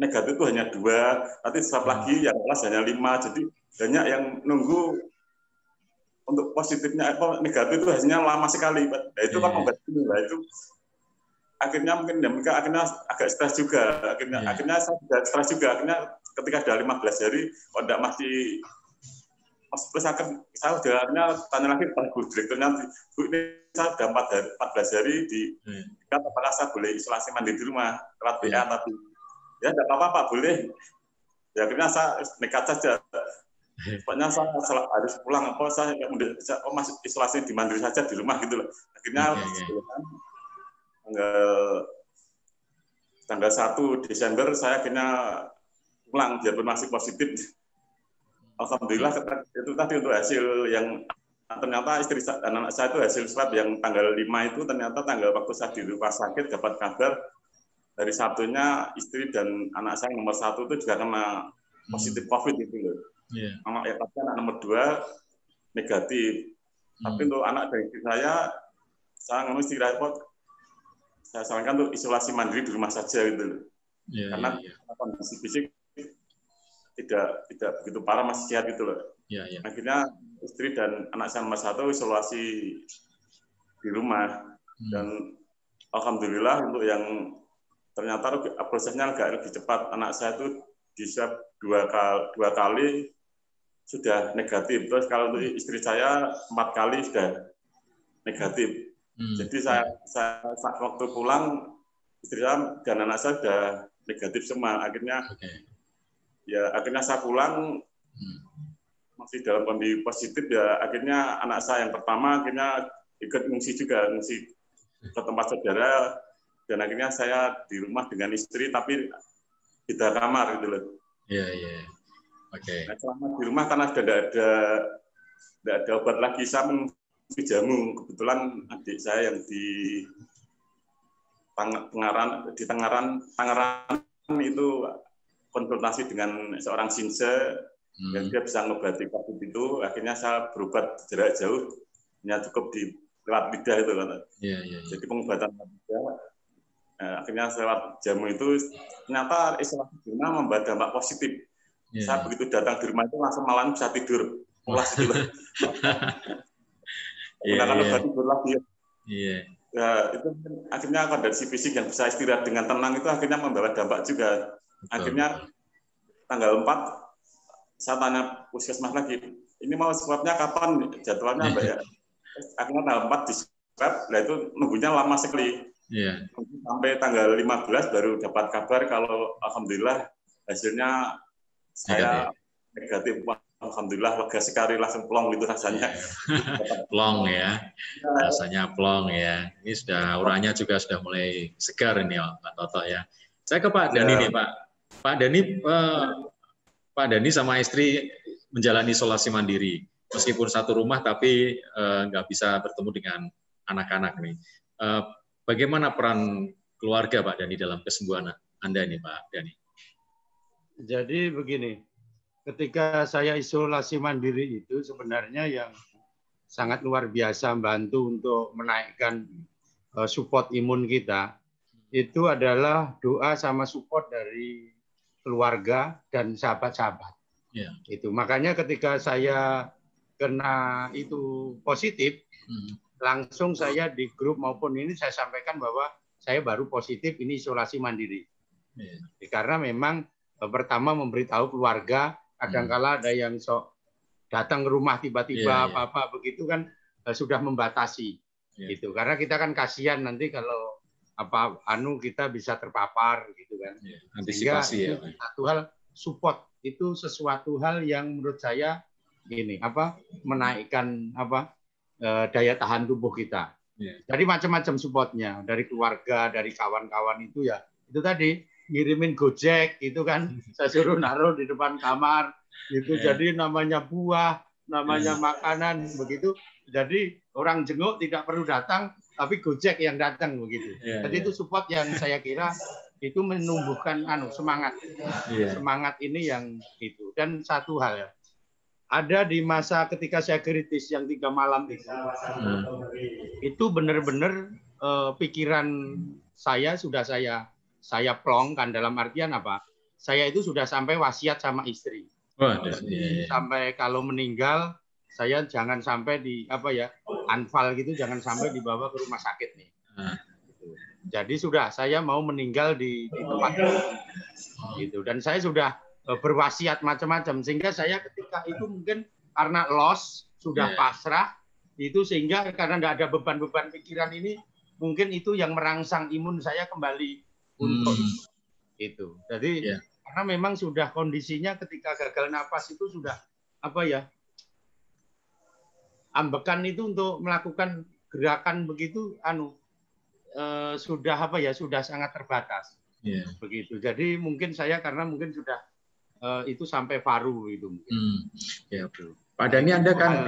negatif itu hanya 2, nanti swab lagi yang lolos hanya 5, jadi banyak yang nunggu untuk positifnya negatif itu hasilnya lama sekali. Nah itu kan membuat itu akhirnya mungkin akhirnya agak stres juga, akhirnya saya juga stres juga, akhirnya ketika sudah 15 hari kok tidak masih terus saya sudah akhirnya tanya lagi kepada guru direkturnya, Bu ini saya sudah 14 hari di apakah saya boleh isolasi mandiri di rumah lewat WA tadi, ya tidak apa-apa Pak, boleh. Ya akhirnya saya nekat saja. Pokoknya saya harus pulang, saya masih isolasi di mandiri saja di rumah gitu loh. Akhirnya tanggal 1 Desember saya akhirnya pulang biarpun masih positif. Alhamdulillah itu tadi untuk hasil yang ternyata istri dan anak saya itu hasil swab yang tanggal 5 itu ternyata tanggal waktu saya di rumah sakit dapat kabar dari Sabtunya istri dan anak saya nomor 1 itu juga kena positif COVID itu loh. Tapi anak nomor 2 negatif. Tapi untuk anak dari saya mesti repot. Saya sarankan untuk isolasi mandiri di rumah saja gitu. Karena kondisi fisik tidak begitu parah, masih sehat gitu loh. Akhirnya istri dan anak saya nomor 1 isolasi di rumah. Dan alhamdulillah untuk yang ternyata prosesnya agak lebih cepat. Anak saya itu di swab 2 kali sudah negatif. Terus kalau untuk istri saya 4 kali sudah negatif. Jadi saya waktu pulang istri saya dan anak saya sudah negatif semua. Akhirnya akhirnya saya pulang masih dalam kondisi positif ya. Akhirnya anak saya yang pertama akhirnya ikut ngungsi ke tempat saudara, dan akhirnya saya di rumah dengan istri tapi beda kamar gitu loh. Nah, selama di rumah karena sudah tidak ada obat lagi, saya mengisi jamu. Kebetulan adik saya yang di Tangerang itu konsultasi dengan seorang sinse dan dia bisa mengobati COVID itu. Akhirnya saya berobat jarak jauh, hanya cukup di lewat lidah itu kan. Jadi pengobatan lidah. Akhirnya lewat jamu itu ternyata isolasi di rumah membuat dampak positif. Saya begitu datang di rumah itu langsung malam bisa tidur pulas gitu. Menggunakan obat tidur lagi. Ya, itu akhirnya kondisi fisik yang bisa istirahat dengan tenang itu akhirnya membawa dampak juga. Akhirnya tanggal 4 saya tanya puskesmas lagi, ini mau swabnya kapan jadwalnya Mbak ya? Akhirnya tanggal 4 di swab, nah itu nunggunya lama sekali. Sampai tanggal 15 baru dapat kabar kalau alhamdulillah hasilnya saya negatif. Alhamdulillah lega sekali, langsung plong gitu rasanya. Plong ya, rasanya plong ya. Ini sudah auranya juga sudah mulai segar ini Pak Toto ya. Saya ke Pak Dhani nih Pak. Pak Dhani sama istri menjalani isolasi mandiri. Meskipun satu rumah tapi nggak bisa bertemu dengan anak-anak nih. Bagaimana peran keluarga Pak Dhani dalam kesembuhan Anda ini Pak Dhani? Jadi begini, ketika saya isolasi mandiri itu sebenarnya yang sangat luar biasa membantu untuk menaikkan support imun kita, itu adalah doa sama support dari keluarga dan sahabat-sahabat. Itu makanya ketika saya kena itu positif, langsung saya di grup maupun ini saya sampaikan bahwa saya baru positif, ini isolasi mandiri. Karena memang pertama memberitahu keluarga, kadangkala ada yang datang ke rumah tiba-tiba apa-apa begitu kan, sudah membatasi gitu. Karena kita kan kasihan nanti kalau kita bisa terpapar gitu kan. Antisipasi ya. Satu hal support itu sesuatu hal yang menurut saya menaikkan daya tahan tubuh kita. Jadi macam-macam supportnya, dari keluarga, dari kawan-kawan itu ya. Itu tadi ngirimin Gojek itu kan, saya suruh naruh di depan kamar gitu. Jadi namanya buah, namanya makanan begitu. Jadi orang jenguk tidak perlu datang, tapi Gojek yang datang begitu. Jadi itu support yang saya kira itu menumbuhkan semangat. Semangat ini yang itu. Dan satu hal ya, ada di masa ketika saya kritis yang 3 malam itu benar-benar pikiran saya sudah saya plongkan, dalam artian apa? Saya itu sudah sampai wasiat sama istri. Sampai kalau meninggal saya jangan sampai anfal gitu, jangan sampai dibawa ke rumah sakit nih. Jadi sudah saya mau meninggal di tempat gitu, dan saya sudah berwasiat macam-macam, sehingga saya ketika itu mungkin karena loss sudah pasrah itu, sehingga karena tidak ada beban-beban pikiran ini, mungkin itu yang merangsang imun saya kembali untuk itu. Jadi karena memang sudah kondisinya ketika gagal napas itu sudah ambekan itu untuk melakukan gerakan begitu sudah sangat terbatas. Begitu. Jadi mungkin saya karena mungkin sudah itu sampai paru itu mungkin. Pak Dhani, Anda kan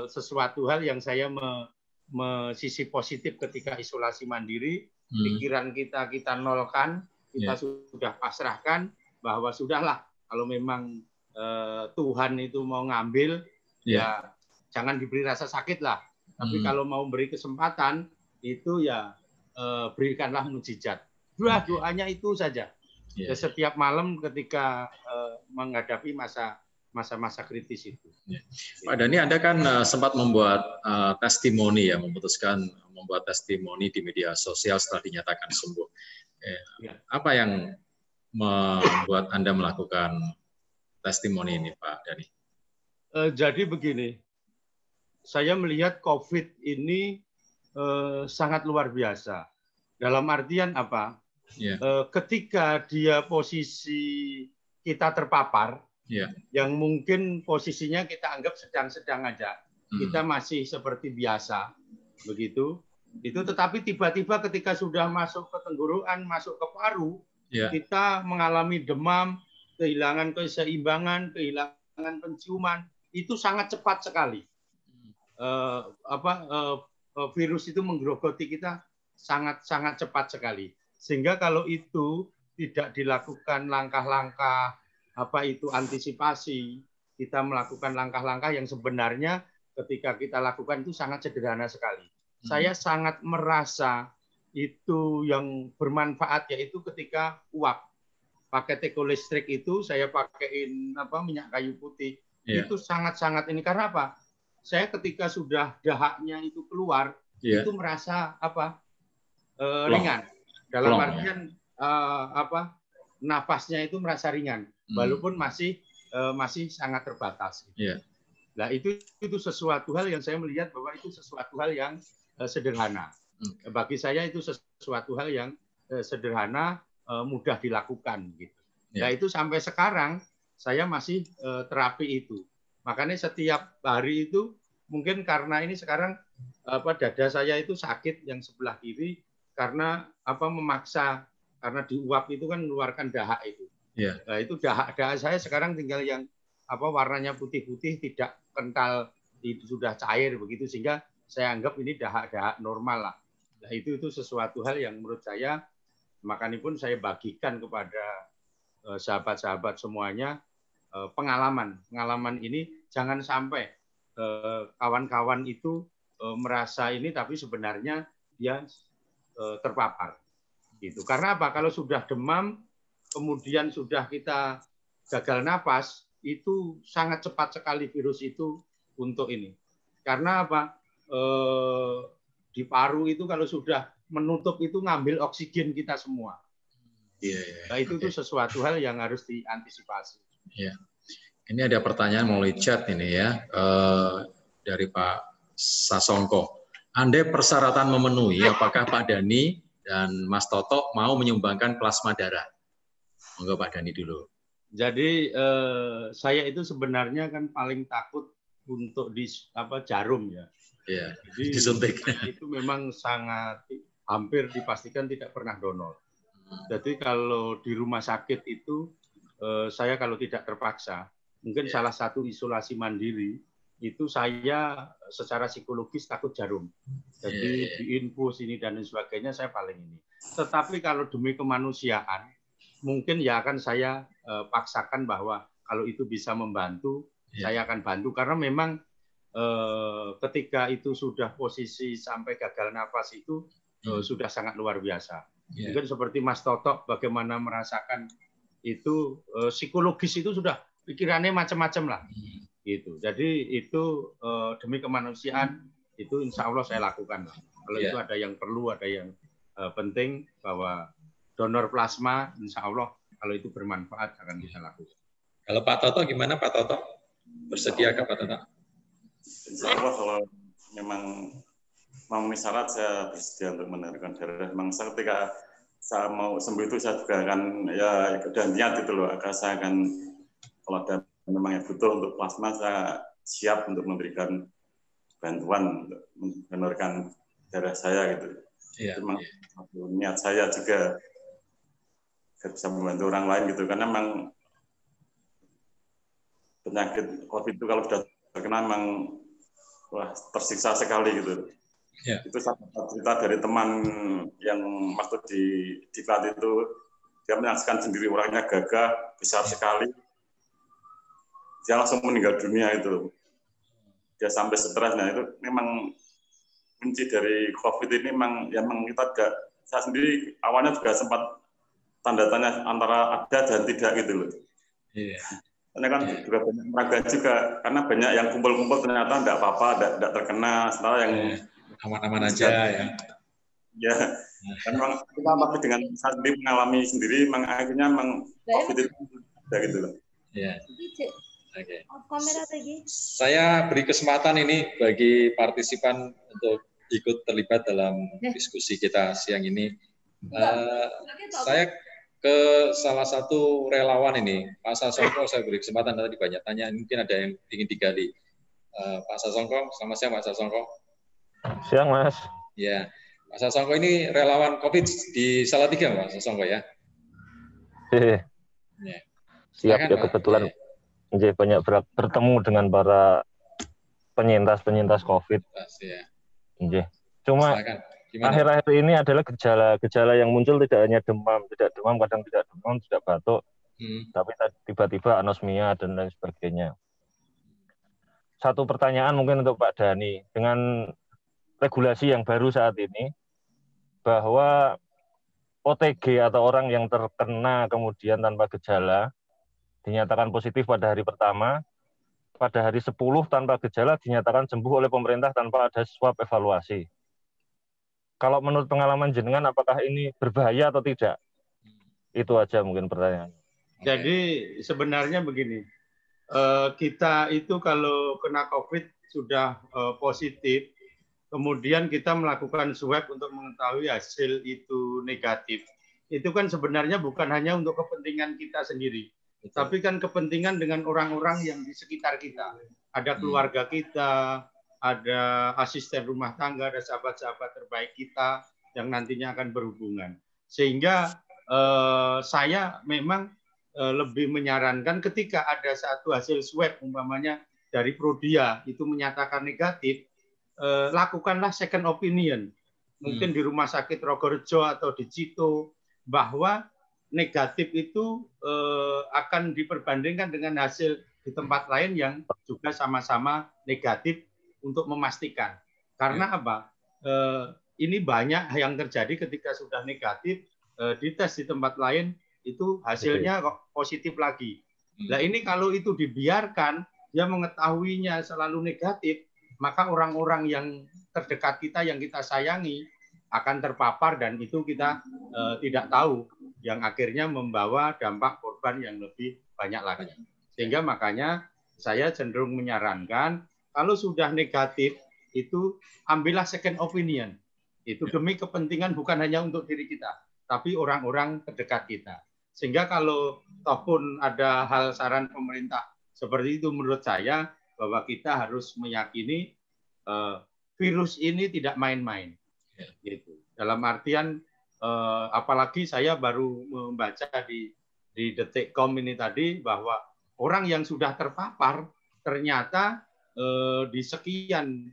sesuatu hal yang saya sisi positif ketika isolasi mandiri, pikiran kita nolkan, kita sudah pasrahkan bahwa sudahlah, kalau memang Tuhan itu mau ngambil ya jangan diberi rasa sakit lah, tapi kalau mau beri kesempatan itu ya berikanlah mukjizat. Doanya itu saja. Setiap malam ketika menghadapi masa-masa kritis itu. Pak Dhani, Anda kan sempat membuat testimoni memutuskan membuat testimoni di media sosial setelah dinyatakan sembuh. Apa yang membuat Anda melakukan testimoni ini, Pak Dhani? Jadi begini, saya melihat COVID ini sangat luar biasa. Dalam artian apa? Ketika dia posisi kita terpapar, yang mungkin posisinya kita anggap sedang-sedang aja, kita masih seperti biasa, begitu. Itu tetapi tiba-tiba ketika sudah masuk ke tenggorokan, masuk ke paru, kita mengalami demam, kehilangan keseimbangan, kehilangan penciuman, itu sangat cepat sekali. Virus itu menggerogoti kita sangat cepat sekali. Sehingga kalau itu tidak dilakukan langkah-langkah antisipasi, kita melakukan langkah-langkah yang sebenarnya ketika kita lakukan itu sangat sederhana sekali. Saya sangat merasa itu yang bermanfaat, yaitu ketika uap pakai teko listrik itu saya pakaiin minyak kayu putih, itu sangat-sangat ini. Karena apa? Saya ketika sudah dahaknya itu keluar, itu merasa ringan. Dalam artian nafasnya itu merasa ringan, walaupun masih sangat terbatas. Nah itu sesuatu hal yang saya melihat bahwa itu sesuatu hal yang sederhana. Bagi saya itu sesuatu hal yang sederhana, mudah dilakukan gitu. Nah itu sampai sekarang saya masih terapi itu. Makanya setiap hari itu mungkin karena ini sekarang dada saya itu sakit yang sebelah kiri karena memaksa, karena diuap itu kan mengeluarkan dahak itu. Nah, itu dahak saya sekarang tinggal yang warnanya putih-putih, tidak kental, itu sudah cair begitu, sehingga saya anggap ini dahak-dahak normal lah. Nah, itu sesuatu hal yang menurut saya, makanya pun saya bagikan kepada sahabat-sahabat semuanya, pengalaman ini jangan sampai kawan-kawan itu merasa ini tapi sebenarnya dia terpapar gitu. Karena apa? Kalau sudah demam kemudian sudah kita gagal napas, itu sangat cepat sekali virus itu untuk ini. Karena apa? Di paru itu kalau sudah menutup itu ngambil oksigen kita semua. Nah, itu sesuatu hal yang harus diantisipasi. Ini ada pertanyaan melalui chat ini ya, dari Pak Sasongko. Andai persyaratan memenuhi, apakah Pak Dhani dan Mas Toto mau menyumbangkan plasma darah? Monggo Pak Dhani dulu. Jadi saya itu sebenarnya kan paling takut untuk jarum ya. Ya, jadi disuntik. Itu memang sangat hampir dipastikan tidak pernah donor. Jadi kalau di rumah sakit itu saya kalau tidak terpaksa, mungkin salah satu isolasi mandiri itu saya secara psikologis takut jarum. Jadi diinfus ini dan sebagainya saya paling ini. Tetapi kalau demi kemanusiaan, mungkin ya akan saya paksakan bahwa kalau itu bisa membantu, saya akan bantu. Karena memang ketika itu sudah posisi sampai gagal nafas itu sudah sangat luar biasa. Mungkin seperti Mas Toto bagaimana merasakan itu psikologis itu sudah pikirannya macam-macam lah. Gitu. Jadi itu demi kemanusiaan itu insya Allah saya lakukan. Kalau itu ada yang perlu, ada yang penting bahwa donor plasma insya Allah kalau itu bermanfaat akan kita lakukan. Kalau Pak Toto gimana Pak Toto? Bersediakah Pak Toto? Insya Allah kalau memang memenuhi syarat saya bersedia untuk menerima darah. Memang ketika saya mau sembuh itu saya juga akan ya udah niat gitu loh. Saya akan kalau ada memang yang butuh untuk plasma, saya siap untuk memberikan bantuan untuk mendonorkan darah saya gitu. Memang niat saya juga bisa membantu orang lain gitu, karena memang penyakit COVID itu kalau sudah terkena memang tersiksa sekali gitu. Itu cerita dari teman yang waktu di Diklat itu, dia menyaksikan sendiri orangnya gagah besar sekali. Dia langsung meninggal dunia itu. Dia sampai stres. Nah itu memang kunci dari COVID ini memang kita tidak, saya sendiri awalnya juga sempat tanda tanya antara ada dan tidak gitu loh. Karena kan juga banyak meraga juga, karena banyak yang kumpul-kumpul ternyata tidak apa-apa, tidak terkena, setelah yang aman-aman aja ya. Ya, dan memang kita tapi dengan saya sendiri mengalami sendiri, memang akhirnya memang COVID itu ada gitu loh. Oke. Saya beri kesempatan ini bagi partisipan untuk ikut terlibat dalam diskusi kita siang ini. Saya ke salah satu relawan ini, Pak Sasongko, saya beri kesempatan, tadi banyak tanya, mungkin ada yang ingin digali. Pak Sasongko, selamat siang Pak Sasongko. Siang Mas. Ya, Pak Sasongko ini relawan COVID di Salatiga Pak Sasongko ya? Siap ya, kebetulan banyak bertemu dengan para penyintas COVID. Cuma akhir-akhir ini adalah gejala yang muncul tidak hanya demam, kadang tidak demam, tidak batuk, tapi tiba-tiba anosmia dan lain sebagainya. Satu pertanyaan mungkin untuk Pak Dhani, dengan regulasi yang baru saat ini, bahwa OTG atau orang yang terkena kemudian tanpa gejala dinyatakan positif pada hari pertama, pada hari 10 tanpa gejala dinyatakan sembuh oleh pemerintah tanpa ada swab evaluasi. Kalau menurut pengalaman jenengan, apakah ini berbahaya atau tidak? Itu aja mungkin pertanyaannya. Jadi sebenarnya begini, kita itu kalau kena COVID sudah positif, kemudian kita melakukan swab untuk mengetahui hasil itu negatif. Itu kan sebenarnya bukan hanya untuk kepentingan kita sendiri, tapi kan kepentingan dengan orang-orang yang di sekitar kita. Ada keluarga kita, ada asisten rumah tangga, ada sahabat-sahabat terbaik kita yang nantinya akan berhubungan. Sehingga saya memang lebih menyarankan ketika ada satu hasil swab, umpamanya dari Prodia, itu menyatakan negatif, lakukanlah second opinion. Mungkin di Rumah Sakit Rogorejo atau di Cito, bahwa negatif itu akan diperbandingkan dengan hasil di tempat lain yang juga sama-sama negatif untuk memastikan. Karena apa? Ini banyak yang terjadi ketika sudah negatif, dites di tempat lain, itu hasilnya kok positif lagi. Nah ini kalau itu dibiarkan, dia mengetahuinya selalu negatif, maka orang-orang yang terdekat kita, yang kita sayangi, akan terpapar dan itu kita tidak tahu, yang akhirnya membawa dampak korban yang lebih banyak lagi. Sehingga makanya saya cenderung menyarankan kalau sudah negatif itu ambillah second opinion. Itu demi kepentingan bukan hanya untuk diri kita, tapi orang-orang terdekat kita. Sehingga kalau toh pun ada hal saran pemerintah seperti itu, menurut saya bahwa kita harus meyakini virus ini tidak main-main. Gitu. Dalam artian apalagi saya baru membaca di Detik.com ini tadi bahwa orang yang sudah terpapar ternyata di sekian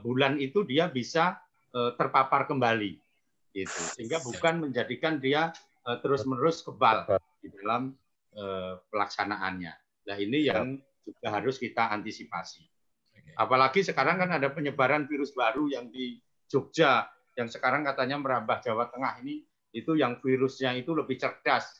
bulan itu dia bisa terpapar kembali, gitu. Sehingga bukan menjadikan dia terus-menerus kebal di dalam pelaksanaannya. Nah ini yang juga harus kita antisipasi. Apalagi sekarang kan ada penyebaran virus baru yang di Jogja, yang sekarang katanya merambah Jawa Tengah ini, itu yang virusnya itu lebih cerdas.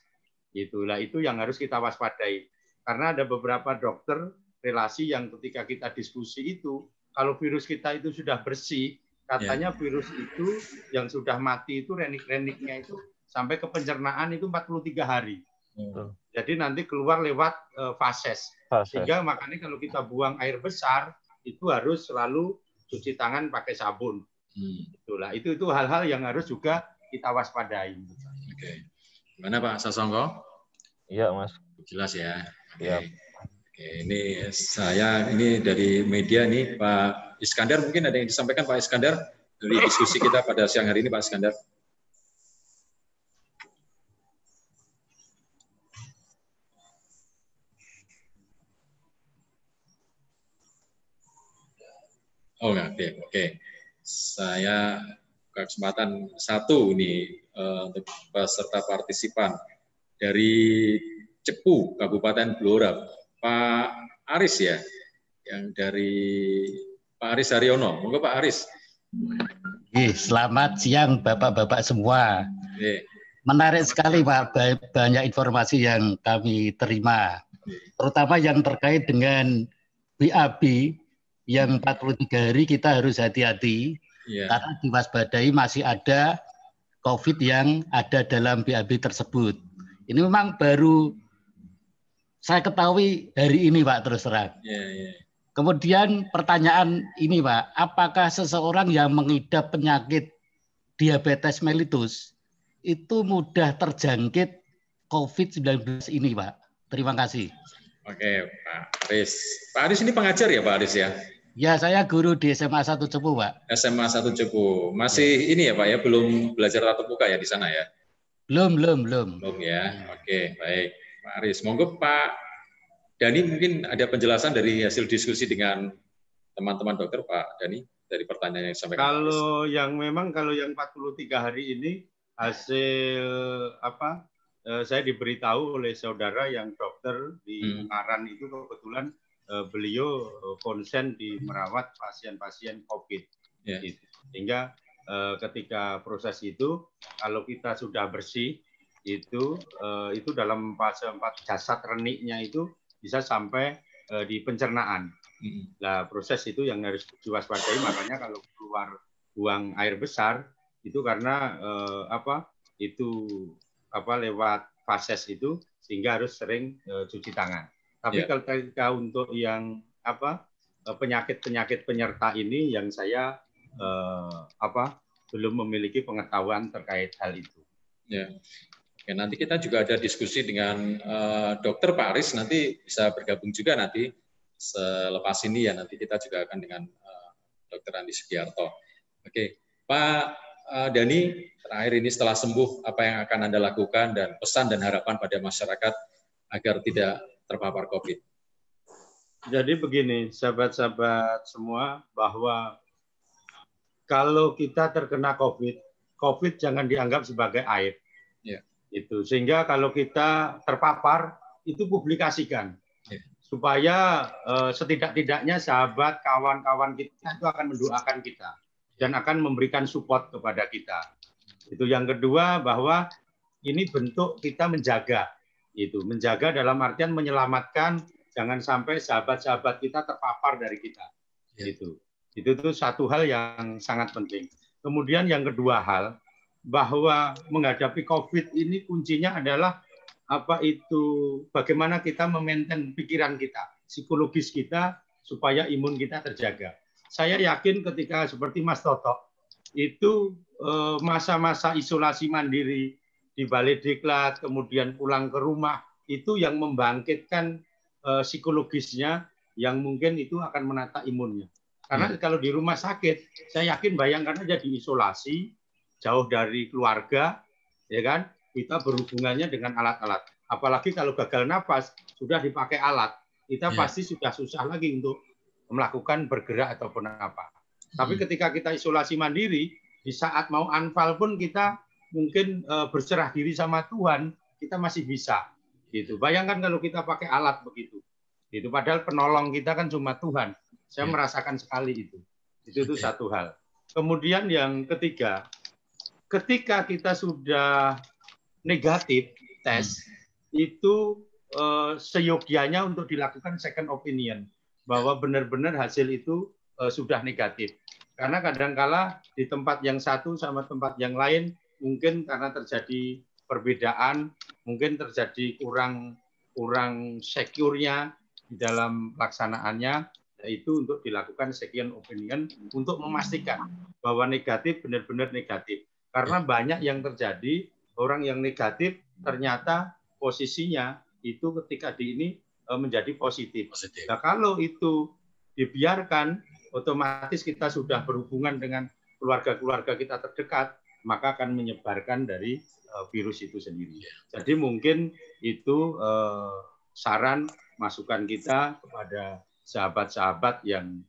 Itulah itu yang harus kita waspadai. Karena ada beberapa dokter relasi yang ketika kita diskusi itu, kalau virus kita itu sudah bersih, katanya virus itu yang sudah mati itu renik-reniknya itu sampai ke pencernaan itu 43 hari. Jadi nanti keluar lewat fases. Sehingga makanya kalau kita buang air besar, itu harus selalu cuci tangan pakai sabun. Itulah itu hal-hal yang harus juga kita waspadai. Oke. Gimana Pak Sasongko? Iya Mas. Jelas ya. Iya. Oke, ini dari media nih Pak Iskandar, mungkin ada yang disampaikan Pak Iskandar dari diskusi kita pada siang hari ini Pak Iskandar. Oh oke. Saya kesempatan satu nih untuk peserta partisipan dari Cepu, Kabupaten Blora, Pak Aris ya, yang dari Pak Aris Haryono. Monggo Pak Aris. Selamat siang Bapak-Bapak semua. Menarik sekali Pak, banyak informasi yang kami terima, terutama yang terkait dengan BAB yang 43 hari kita harus hati-hati, karena diwaspadai masih ada COVID yang ada dalam BAB tersebut. Ini memang baru saya ketahui hari ini Pak, terus terang. Kemudian pertanyaan ini Pak, apakah seseorang yang mengidap penyakit diabetes mellitus itu mudah terjangkit COVID-19 ini Pak? Terima kasih. Oke Pak Aris. Pak Aris ini pengajar ya Pak Aris ya? Ya, saya guru di SMA 1 Cepu, Pak. SMA 1 Cepu. Masih ini ya, Pak ya, belum belajar tatap muka ya di sana ya? Belum. Belum ya. Oke, baik. Pak Aris, monggo Pak Dani mungkin ada penjelasan dari hasil diskusi dengan teman-teman dokter Pak Dani dari pertanyaan yang disampaikan. Kalau yang 43 hari ini hasil saya diberitahu oleh saudara yang dokter di Ungaran itu kebetulan beliau konsen di merawat pasien-pasien COVID. Gitu. Sehingga ketika proses itu, kalau kita sudah bersih, itu dalam fase 4 jasad reniknya itu bisa sampai di pencernaan. Nah, proses itu yang harus diwaspadai. Makanya kalau keluar buang air besar itu karena lewat fases itu, sehingga harus sering cuci tangan. Tapi kalau untuk yang penyakit-penyakit penyerta ini yang saya belum memiliki pengetahuan terkait hal itu. Ya. Oke, nanti kita juga ada diskusi dengan Dokter Pak Aris, nanti bisa bergabung juga nanti selepas ini ya, nanti kita juga akan dengan Dr. Andi Sugiarto. Oke, Pak Dani, terakhir ini setelah sembuh apa yang akan Anda lakukan dan pesan dan harapan pada masyarakat agar tidak terpapar COVID? Jadi begini, sahabat-sahabat semua, bahwa kalau kita terkena COVID jangan dianggap sebagai aib. Itu sehingga kalau kita terpapar itu publikasikan, supaya setidak-tidaknya sahabat, kawan-kawan kita itu akan mendoakan kita dan akan memberikan support kepada kita. Itu yang kedua, bahwa ini bentuk kita menjaga. Menjaga dalam artian menyelamatkan, jangan sampai sahabat-sahabat kita terpapar dari kita. Itu satu hal yang sangat penting. Kemudian yang kedua hal, bahwa menghadapi COVID ini kuncinya adalah bagaimana kita memaintain pikiran kita, psikologis kita, supaya imun kita terjaga. saya yakin ketika seperti Mas Toto, itu masa-masa isolasi mandiri di Balai Diklat, kemudian pulang ke rumah, itu yang membangkitkan psikologisnya, yang mungkin itu akan menata imunnya. Karena kalau di rumah sakit, saya yakin bayangkan aja diisolasi, jauh dari keluarga, ya kan? Kita berhubungannya dengan alat-alat. Apalagi kalau gagal nafas, sudah dipakai alat. Kita pasti sudah susah lagi untuk melakukan bergerak ataupun apa. Tapi ketika kita isolasi mandiri, di saat mau anfal pun kita mungkin berserah diri sama Tuhan, kita masih bisa. Gitu. Bayangkan kalau kita pakai alat begitu. Itu padahal penolong kita kan cuma Tuhan. Saya merasakan sekali itu. Itu satu hal. Kemudian yang ketiga, ketika kita sudah negatif tes, itu seyogianya untuk dilakukan second opinion, bahwa benar-benar hasil itu sudah negatif. Karena kadangkala di tempat yang satu sama tempat yang lain, mungkin karena terjadi perbedaan, mungkin terjadi kurang secure-nya di dalam pelaksanaannya, yaitu untuk dilakukan second opinion untuk memastikan bahwa negatif benar-benar negatif. Karena banyak yang terjadi, orang yang negatif ternyata posisinya itu ketika di ini menjadi positif. Nah, kalau itu dibiarkan, otomatis kita sudah berhubungan dengan keluarga-keluarga kita terdekat, maka akan menyebarkan dari virus itu sendiri. Jadi mungkin itu saran masukan kita kepada sahabat-sahabat yang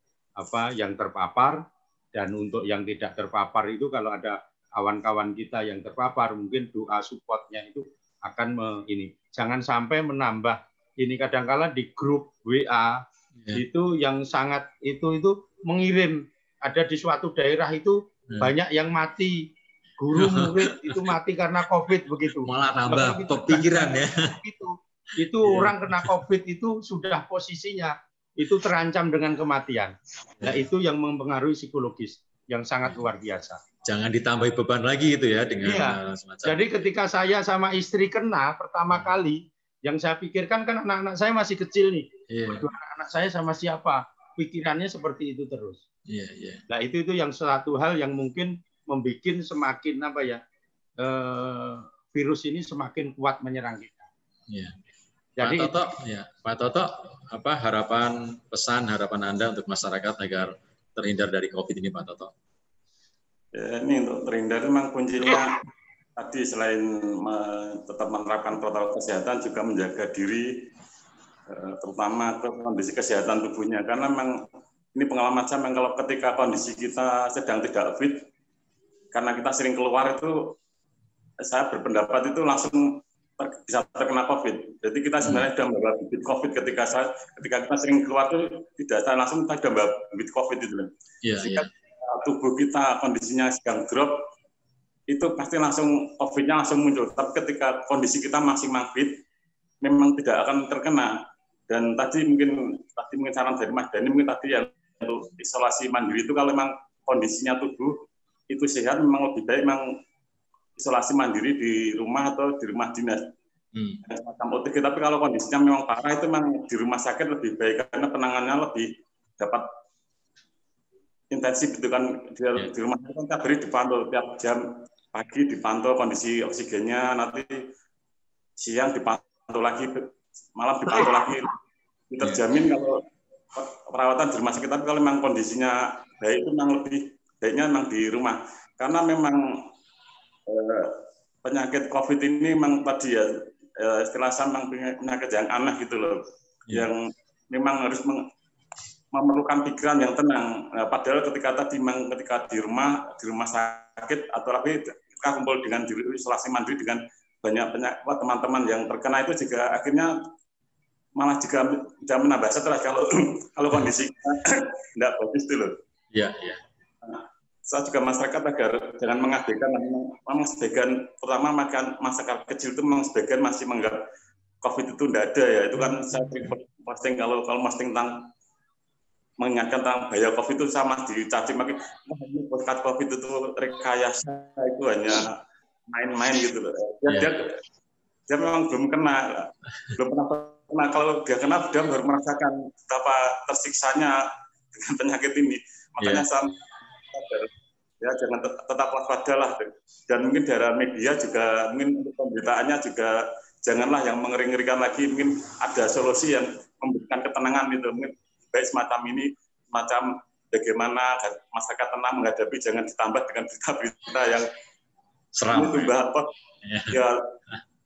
terpapar, dan untuk yang tidak terpapar itu kalau ada kawan-kawan kita yang terpapar, mungkin doa supportnya itu akan ini. Jangan sampai menambah ini. Kadangkala di grup WA itu yang sangat itu mengirim, ada di suatu daerah itu banyak yang mati, guru murid itu mati karena COVID begitu. Malah nambah kepikiran ya. Itu orang kena COVID itu sudah posisinya itu terancam dengan kematian. Nah, itu yang mempengaruhi psikologis yang sangat luar biasa. Jangan ditambahi beban lagi gitu ya dengan semacam. Jadi ketika saya sama istri kena pertama kali, yang saya pikirkan kan anak-anak saya masih kecil nih. Anak-anak saya sama siapa? Pikirannya seperti itu terus. Nah, itu yang suatu hal yang mungkin membuat semakin virus ini semakin kuat menyerang kita. Jadi Pak Toto, apa harapan Anda untuk masyarakat agar terhindar dari COVID ini, Pak Toto? Ya, ini untuk terhindar memang kuncinya tadi selain tetap menerapkan protokol kesehatan juga menjaga diri, terutama kondisi kesehatan tubuhnya. Karena memang ini pengalaman saya memang kalau ketika kondisi kita sedang tidak fit, karena kita sering keluar itu, saya berpendapat itu langsung bisa terkena COVID. Jadi kita sebenarnya sudah membawa bibit COVID ketika kita sering keluar itu tidak saya langsung kita sudah membawa bibit COVID itu. Tubuh kita kondisinya sedang drop, itu pasti langsung COVID-nya langsung muncul. Tapi ketika kondisi kita masih fit, memang tidak akan terkena. Dan tadi mungkin saran dari Mas Dhani mungkin tadi yang untuk isolasi mandiri itu kalau memang kondisinya tubuh itu sehat, memang lebih baik memang isolasi mandiri di rumah atau di rumah dinas. Semacam OTG. Tapi kalau kondisinya memang parah itu memang di rumah sakit lebih baik karena penanganannya lebih dapat intensif gitu kan. Di rumah sakit kan tiap hari dipantau, tiap jam pagi dipantau kondisi oksigennya, nanti siang dipantau lagi, malam dipantau lagi. Terjamin kalau perawatan di rumah sakit. Tapi kalau memang kondisinya baik itu memang lebih baiknya memang di rumah. Karena memang penyakit COVID ini memang tadi ya istilah saya memang penyakit yang aneh gitu loh, yang memang harus memerlukan pikiran yang tenang. Padahal ketika di rumah sakit atau lagi kita kumpul dengan isolasi mandiri dengan banyak teman-teman yang terkena itu juga akhirnya malah juga menambah stres kalau kondisi tidak bagus itu loh. Saya juga masyarakat agar jangan mengabaikan, memang sebagian terutama masyarakat kecil itu memang sebagian masih menganggap COVID itu tidak ada ya. Itu kan saya posting kalau posting tentang mengingatkan tentang bahaya COVID itu sama dicaci maki, podcast COVID itu rekayasa, itu hanya main-main gitu loh. Dia memang belum pernah kena. Kalau dia kena dia baru merasakan betapa tersiksanya dengan penyakit ini. Makanya ya jangan tetap waspada lah. Dan mungkin dari media juga, mungkin untuk pemberitaannya juga janganlah yang mengeri-ngerikan lagi. Mungkin ada solusi yang memberikan ketenangan gitu. Mungkin baik semacam ini, semacam bagaimana masyarakat tenang menghadapi, jangan ditambah dengan berita-berita yang seram. Ya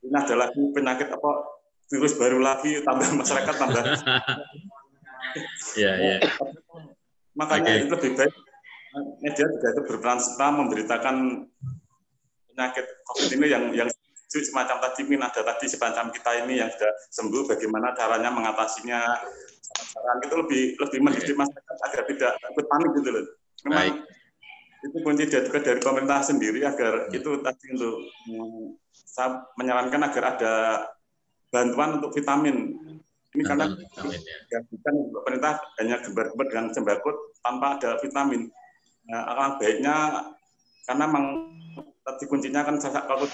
ini ada lagi penyakit apa, virus baru lagi, tambah masyarakat tambah. Ya. Makanya itu lebih baik media juga itu berperan serta memberitakan penyakit COVID ini yang semacam tadi, mungkin ada tadi semacam kita ini yang sudah sembuh, bagaimana caranya mengatasinya, saran itu lebih mendidik masyarakat agar tidak ikut panik gitu loh. Memang itu kunci juga dari pemerintah sendiri agar itu tadi untuk saya menyarankan agar ada bantuan untuk vitamin. Ini karena bukan pemerintah hanya gembar-gembar dengan sembako tanpa ada vitamin. Nah, alangkah baiknya karena memang tadi kuncinya kan kalau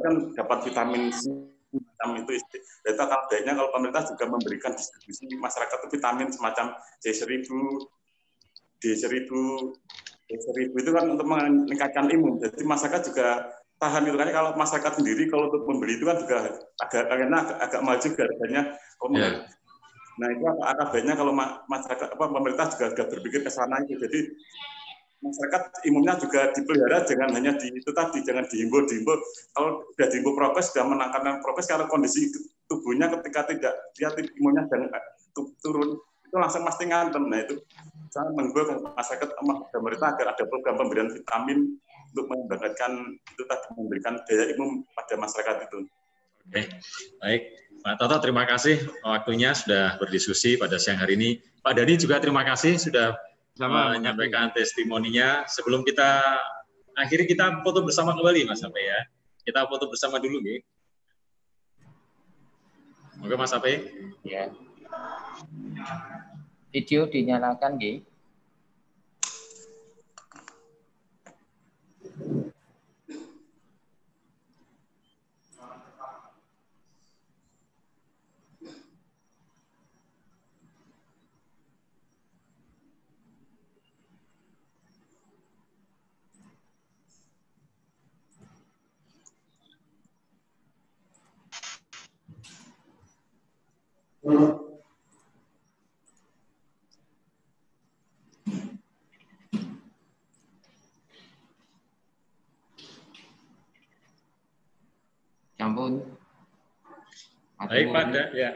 kan dapat vitamin C, vitamin itu alangkah baiknya kalau pemerintah juga memberikan distribusi masyarakat itu vitamin semacam C1000, D1000, D1000 itu kan untuk meningkatkan imun. Jadi masyarakat juga tahan itu kan. Kalau masyarakat sendiri kalau untuk membeli itu kan juga agak mahal juga harganya. Nah itu alangkah baiknya kalau masyarakat pemerintah juga sudah berpikir ke sana itu. Jadi masyarakat imunnya juga dipelihara, jangan hanya itu tadi, jangan dihimbau. Kalau sudah dihimbau prokes, sudah menangkan prokes, karena kondisi tubuhnya ketika tidak dia imunnya turun, itu langsung pasti ngantem. Nah itu saya menghimbau masyarakat pemerintah agar ada program pemberian vitamin untuk membangkitkan itu tadi, memberikan daya imun pada masyarakat itu. Oke, baik. Pak Toto, terima kasih waktunya sudah berdiskusi pada siang hari ini. Pak Dhani juga terima kasih sudah menyampaikan testimoninya. Sebelum kita akhiri, kita foto bersama kembali, Mas Ape ya. Kita foto bersama dulu, nih. Oke, Mas Ape. Ya. Video dinyalakan, Gi.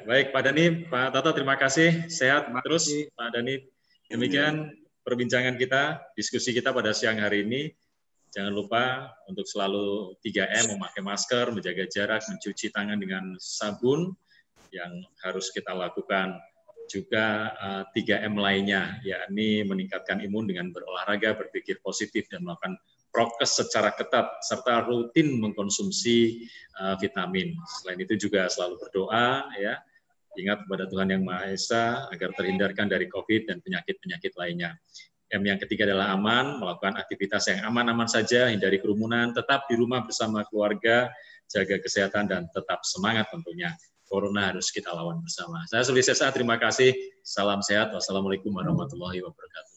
Baik Pak Dhani, Pak Toto, terima kasih. Sehat terus Pak Dhani. Demikian perbincangan kita, diskusi kita pada siang hari ini. Jangan lupa untuk selalu 3M, memakai masker, menjaga jarak, mencuci tangan dengan sabun yang harus kita lakukan. Juga 3M lainnya, yakni meningkatkan imun dengan berolahraga, berpikir positif, dan melakukan prokes secara ketat, serta rutin mengkonsumsi vitamin. Selain itu juga selalu berdoa, ya, ingat kepada Tuhan Yang Maha Esa agar terhindarkan dari COVID dan penyakit-penyakit lainnya. M yang ketiga adalah aman, melakukan aktivitas yang aman-aman saja, hindari kerumunan, tetap di rumah bersama keluarga, jaga kesehatan, dan tetap semangat tentunya. Corona harus kita lawan bersama. Saya Suli Sesa, terima kasih. Salam sehat. Wassalamualaikum warahmatullahi wabarakatuh.